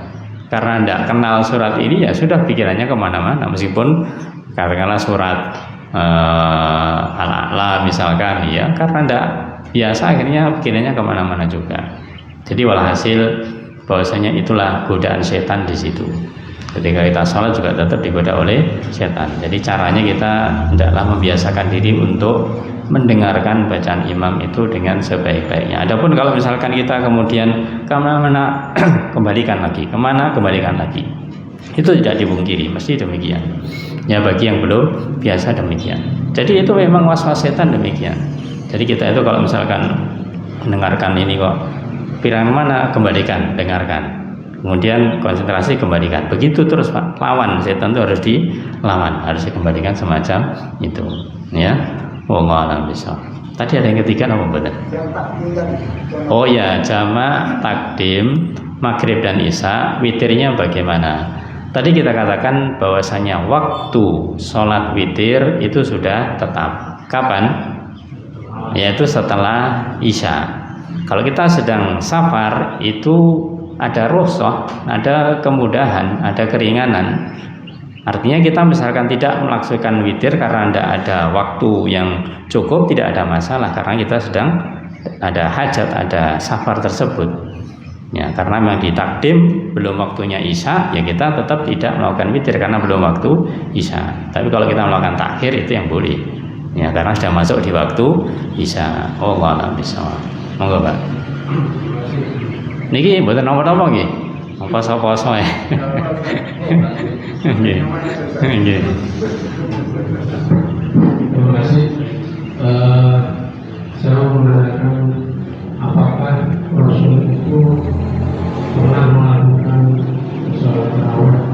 karena tidak kenal surat ini ya sudah pikirannya kemana-mana, meskipun katakanlah surat Al-A'la misalkan, ya karena tidak biasa akhirnya pikirannya kemana-mana juga. Jadi walhasil bahwasanya itulah godaan setan di situ. Ketika kita sholat juga tetap digoda oleh setan. Jadi caranya kita hendaklah membiasakan diri untuk mendengarkan bacaan imam itu dengan sebaik-baiknya. Adapun kalau misalkan kita kemudian kemana-mana kembalikan lagi, itu tidak dipungkiri, mesti demikian. Ya bagi yang belum biasa demikian. Jadi itu memang was-was setan demikian. Jadi kita itu kalau misalkan mendengarkan ini kok pirang mana, kembalikan, dengarkan. Kemudian konsentrasi, kembalikan. Begitu terus Pak, lawan setan itu harus dilawan, harus dikembalikan semacam itu. Ya, wallahu a'lam bishawab. Tadi ada yang ketiga apa betul? Oh ya, jamak takdim maghrib dan isya, witirnya bagaimana? Tadi kita katakan bahwasanya waktu sholat witir itu sudah tetap. Kapan? Yaitu setelah isya. Kalau kita sedang safar itu ada rukhsah, ada kemudahan, ada keringanan. Artinya kita misalkan tidak melaksanakan witir karena tidak ada waktu yang cukup, tidak ada masalah karena kita sedang ada hajat, ada safar tersebut. Ya, karena memang ditakdim belum waktunya isya, ya kita tetap tidak melakukan witir karena belum waktu isya. Tapi kalau kita melakukan takhir itu yang boleh. Ya, karena sudah masuk di waktu isya. Oh, Allah bisa. Monggo, Pak. Niki mboten napa-napa nggih. Poso-poso ya. Nggih. Nggih. Terima kasih. Saya mau menanyakan apakah Rasul itu pernah melakukan sholat tarawih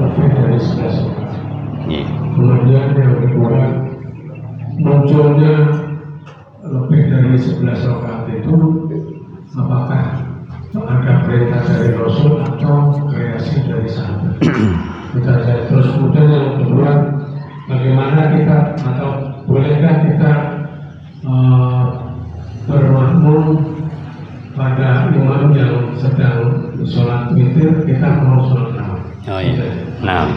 lebih dari 11 rakaat. Kemudian yang kedua, munculnya dari 11 rakaat itu apakah ada perintah dari Rasul atau kreasi dari sahabat? Terus kemudian yang kedua, bagaimana kita atau bolehkah kita bermakmum pada imam yang sedang sholat witir, kita mau sholat raweh? Oh iya. Nah,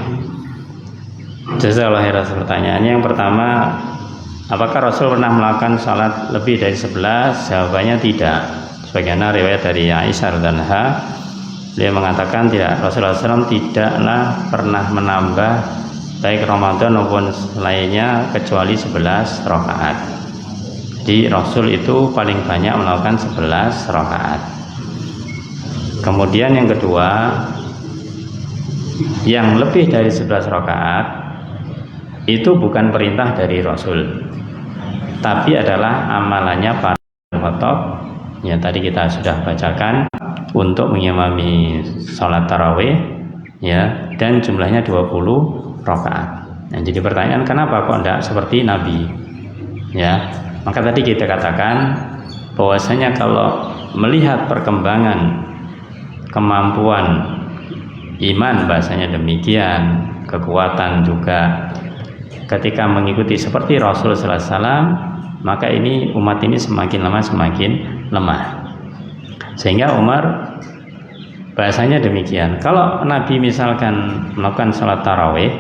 jazakallahu khairan pertanyaannya. Yang pertama, apakah Rasul pernah melakukan sholat lebih dari 11? Jawabannya tidak. Sebagaimana riwayat dari Aisyah radhiyallahu anha, beliau mengatakan tidak, Rasulullah SAW tidaklah pernah menambah baik Ramadan maupun lainnya kecuali 11 rakaat. Jadi Rasul itu paling banyak melakukan 11 rakaat. Kemudian yang kedua, yang lebih dari 11 rakaat itu bukan perintah dari Rasul, tapi adalah amalannya para khotib. Ya, tadi kita sudah bacakan untuk mengimami sholat tarawih, ya, dan jumlahnya 20 rakaat. Nah, jadi pertanyaan, kenapa kok tidak seperti Nabi? Ya, maka tadi kita katakan bahwasanya kalau melihat perkembangan kemampuan iman, bahasanya demikian, kekuatan juga, ketika mengikuti seperti Rasul sallallahu alaihi wasallam, maka ini umat ini semakin lama semakin lemah. Sehingga Umar bahasanya demikian, kalau Nabi misalkan melakukan sholat tarawih,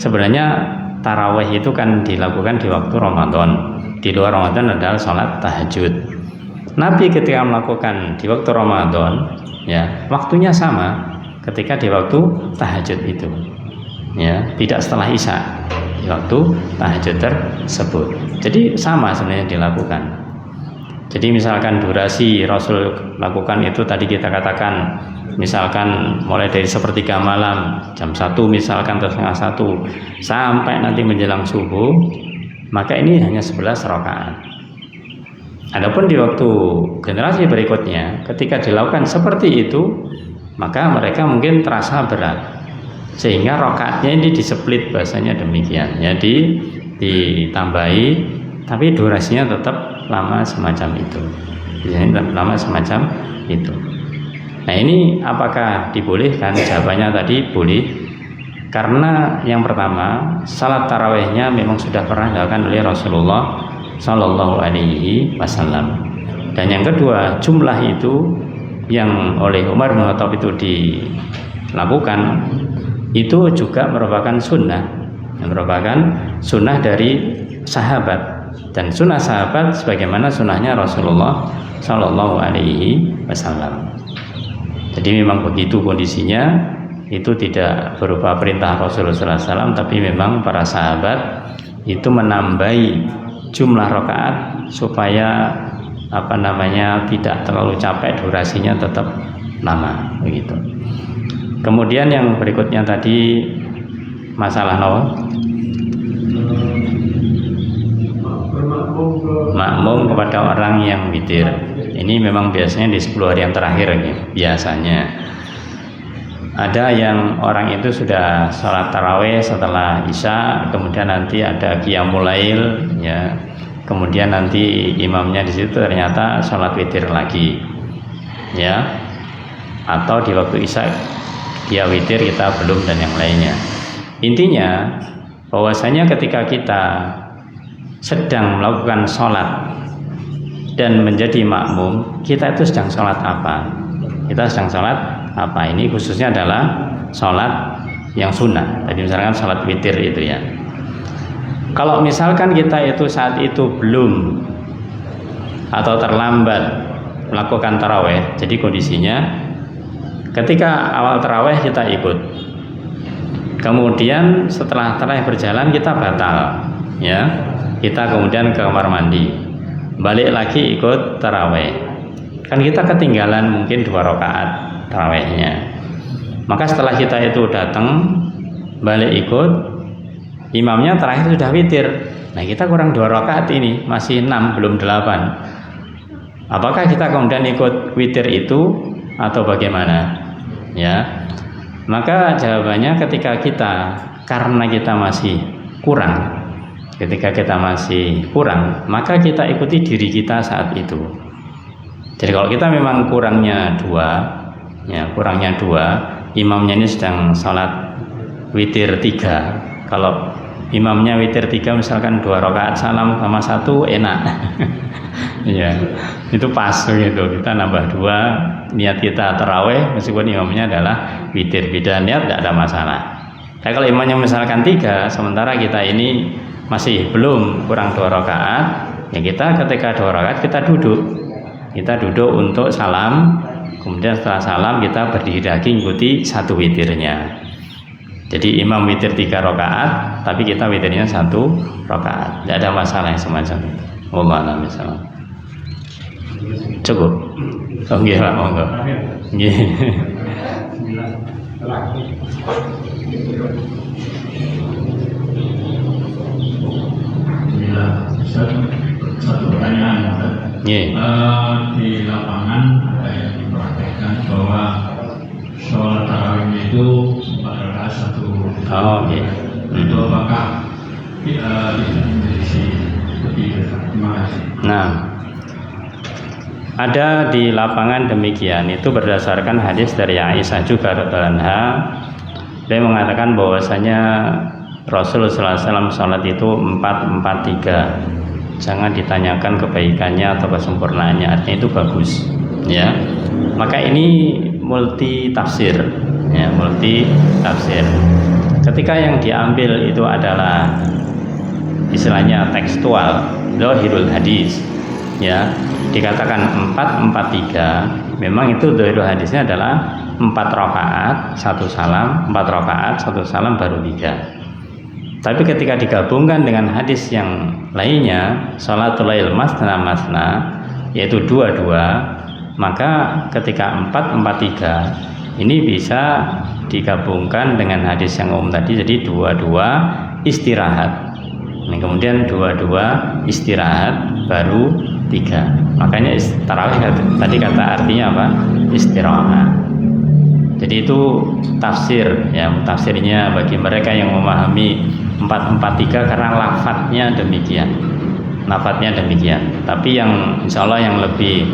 sebenarnya tarawih itu kan dilakukan di waktu Ramadan, di luar Ramadan adalah sholat tahajud. Nabi ketika melakukan di waktu Ramadan, ya, waktunya sama ketika di waktu tahajud itu, ya, tidak setelah Isya, di waktu tahajud tersebut. Jadi sama sebenarnya dilakukan. Jadi misalkan durasi Rasul lakukan itu tadi kita katakan, misalkan mulai dari sepertiga malam, jam 1 misalkan atau setengah 1 sampai nanti menjelang subuh, maka ini hanya 11 rakaat. Adapun di waktu generasi berikutnya, ketika dilakukan seperti itu, maka mereka mungkin terasa berat, sehingga rakaatnya ini diseplit, bahasanya demikian, jadi ditambahi, tapi durasinya tetap lama semacam itu, lama semacam itu. Nah, ini apakah dibolehkan? Jawabannya tadi boleh, karena yang pertama, salat tarawihnya memang sudah pernah dilakukan oleh Rasulullah Shallallahu Alaihi Wasallam, dan yang kedua, jumlah itu yang oleh Umar bin Khattab itu dilakukan itu juga merupakan sunnah, yang merupakan sunnah dari sahabat, dan sunnah sahabat sebagaimana sunnahnya Rasulullah Shallallahu Alaihi Wasallam. Jadi memang begitu kondisinya, itu tidak berupa perintah Rasulullah SAW, tapi memang para sahabat itu menambahi jumlah rakaat supaya tidak terlalu capek, durasinya tetap lama begitu. Kemudian yang berikutnya tadi masalah makmum kepada orang yang witir. Ini memang biasanya di 10 hari yang terakhir biasanya. Ada yang orang itu sudah sholat tarawih setelah Isya, kemudian nanti ada qiyamul lail, ya. Kemudian nanti imamnya di situ ternyata sholat witir lagi, ya. Atau di waktu Isya dia witir, kita belum, dan yang lainnya. Intinya bahwasanya ketika kita sedang melakukan sholat dan menjadi makmum, kita itu sedang sholat apa? Kita sedang sholat apa? Ini khususnya adalah sholat yang sunnah. Tadi misalkan sholat witir itu, ya. Kalau misalkan kita itu saat itu belum atau terlambat melakukan taraweh, jadi kondisinya ketika awal taraweh kita ikut, kemudian setelah taraweh berjalan kita batal, ya, kita kemudian ke kamar mandi, balik lagi ikut taraweh, kan kita ketinggalan mungkin 2 rakaat tarawehnya. Maka setelah kita itu datang balik ikut, imamnya terakhir sudah witir, nah kita kurang 2 rakaat ini, masih 6 belum 8. Apakah kita kemudian ikut witir itu atau bagaimana, ya? Maka jawabannya ketika kita, karena kita masih kurang, Ketika kita masih kurang, maka kita ikuti diri kita saat itu. Jadi kalau kita memang kurangnya dua, imamnya ini sedang sholat witir 3. Kalau imamnya witir 3 misalkan 2 rakaat salam sama 1 enak. Ya, itu pas gitu. Kita nambah 2, niat kita tarawih meskipun imamnya adalah witir, beda niat tidak ada masalah. Tapi kalau imamnya misalkan 3, sementara kita ini masih belum, kurang 2 rakaat, ya kita ketika 2 rakaat kita duduk untuk salam, kemudian setelah salam kita berdiri lagi ikuti 1 witirnya. Jadi imam witir 3 rakaat, tapi kita witirnya 1 rakaat. Tidak ada masalah yang semacam itu. Wallahu a'lam bishawab. Cukup. Oh nggih Pak, monggo. Nggih. Satu pertanyaan. Di lapangan ada yang mempraktekkan bahwa sholat tarawih itu 4 rakaat 1. Oke. Itu apakah tidak menjadi lebih? Terima kasih. Nah, ada di lapangan demikian, itu berdasarkan hadis dari Aisyah juga radhiyallahu anha. Dia mengatakan bahwasanya Rasulullah SAW sholat itu 4-4-3. Jangan ditanyakan kebaikannya atau kesempurnaannya, artinya itu bagus, ya. Maka ini multi tafsir, ya, multi tafsir. Ketika yang diambil itu adalah istilahnya tekstual, zahirul hadis, ya, dikatakan 4-4-3, memang itu zahirul hadisnya adalah 4 rakaat 1 salam, 4 rakaat 1 salam baru 3. Tapi ketika digabungkan dengan hadis yang lainnya, sholatul lail masna, yaitu 2-2, maka ketika 4-4-3 ini bisa digabungkan dengan hadis yang umum tadi, jadi 2-2 istirahat. Nah, kemudian 2-2 istirahat baru 3. Makanya tarawih tadi kata artinya apa? Istirahat. Jadi itu tafsir, ya, tafsirnya bagi mereka yang memahami 4-4-3 karena lafadznya demikian. Tapi yang insya Allah yang lebih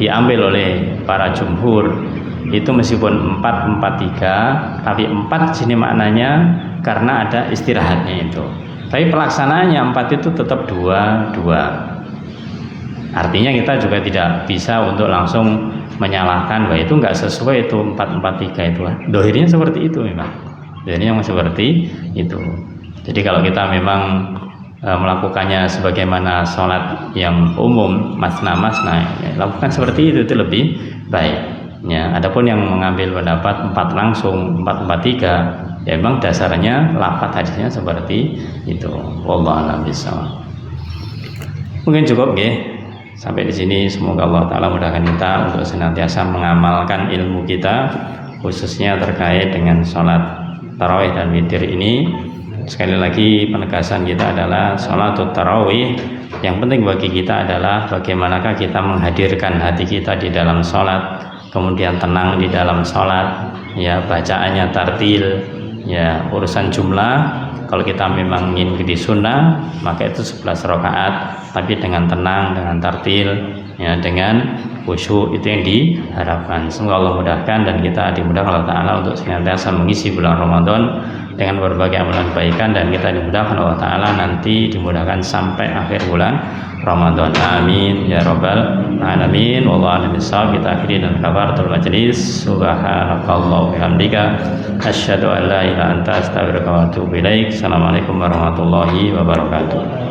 diambil oleh para jumhur itu meskipun 4-4-3, tapi 4 sini maknanya karena ada istirahatnya itu. Tapi pelaksanaannya 4 itu tetap 2-2. Artinya kita juga tidak bisa untuk langsung menyalahkan bahwa itu enggak sesuai itu 4-4-3 itu. Dohirnya seperti itu memang. Dohirnya seperti itu. Jadi kalau kita memang melakukannya sebagaimana sholat yang umum masna, ya, lakukan seperti itu lebih baik. Ya, adapun yang mengambil pendapat 4 langsung 4-4-3, ya memang dasarnya lafaz hadisnya seperti itu. Wallahu a'lam bishawab. Mungkin cukup nggih. Sampai di sini, semoga Allah Ta'ala mudahkan kita untuk senantiasa mengamalkan ilmu kita, khususnya terkait dengan sholat tarawih dan witir ini. Sekali lagi penegasan kita adalah sholatul tarawih, yang penting bagi kita adalah bagaimanakah kita menghadirkan hati kita di dalam sholat, kemudian tenang di dalam sholat, ya, bacaannya tartil, ya, urusan jumlah. Kalau kita memang ingin di sunnah, maka itu 11 rakaat, tapi dengan tenang, dengan tartil, ya, dengan khusyuk, itu yang diharapkan. Semoga Allah mudahkan dan kita dimudahkan Allah Ta'ala untuk senantiasa mengisi bulan Ramadan dengan berbagai amalan kebaikan, dan kita dimudahkan Allah Ta'ala nanti dimudahkan sampai akhir bulan Ramadan. Amin ya rabbal alamin. Wallahu a'lam bishawab. Kita akhiri dan kafaratul majlis. Subhanakallah wa bihamdika asyhadu an la ilaha illa anta astaghfiruka wa atubu ilaik. Assalamualaikum warahmatullahi wabarakatuh.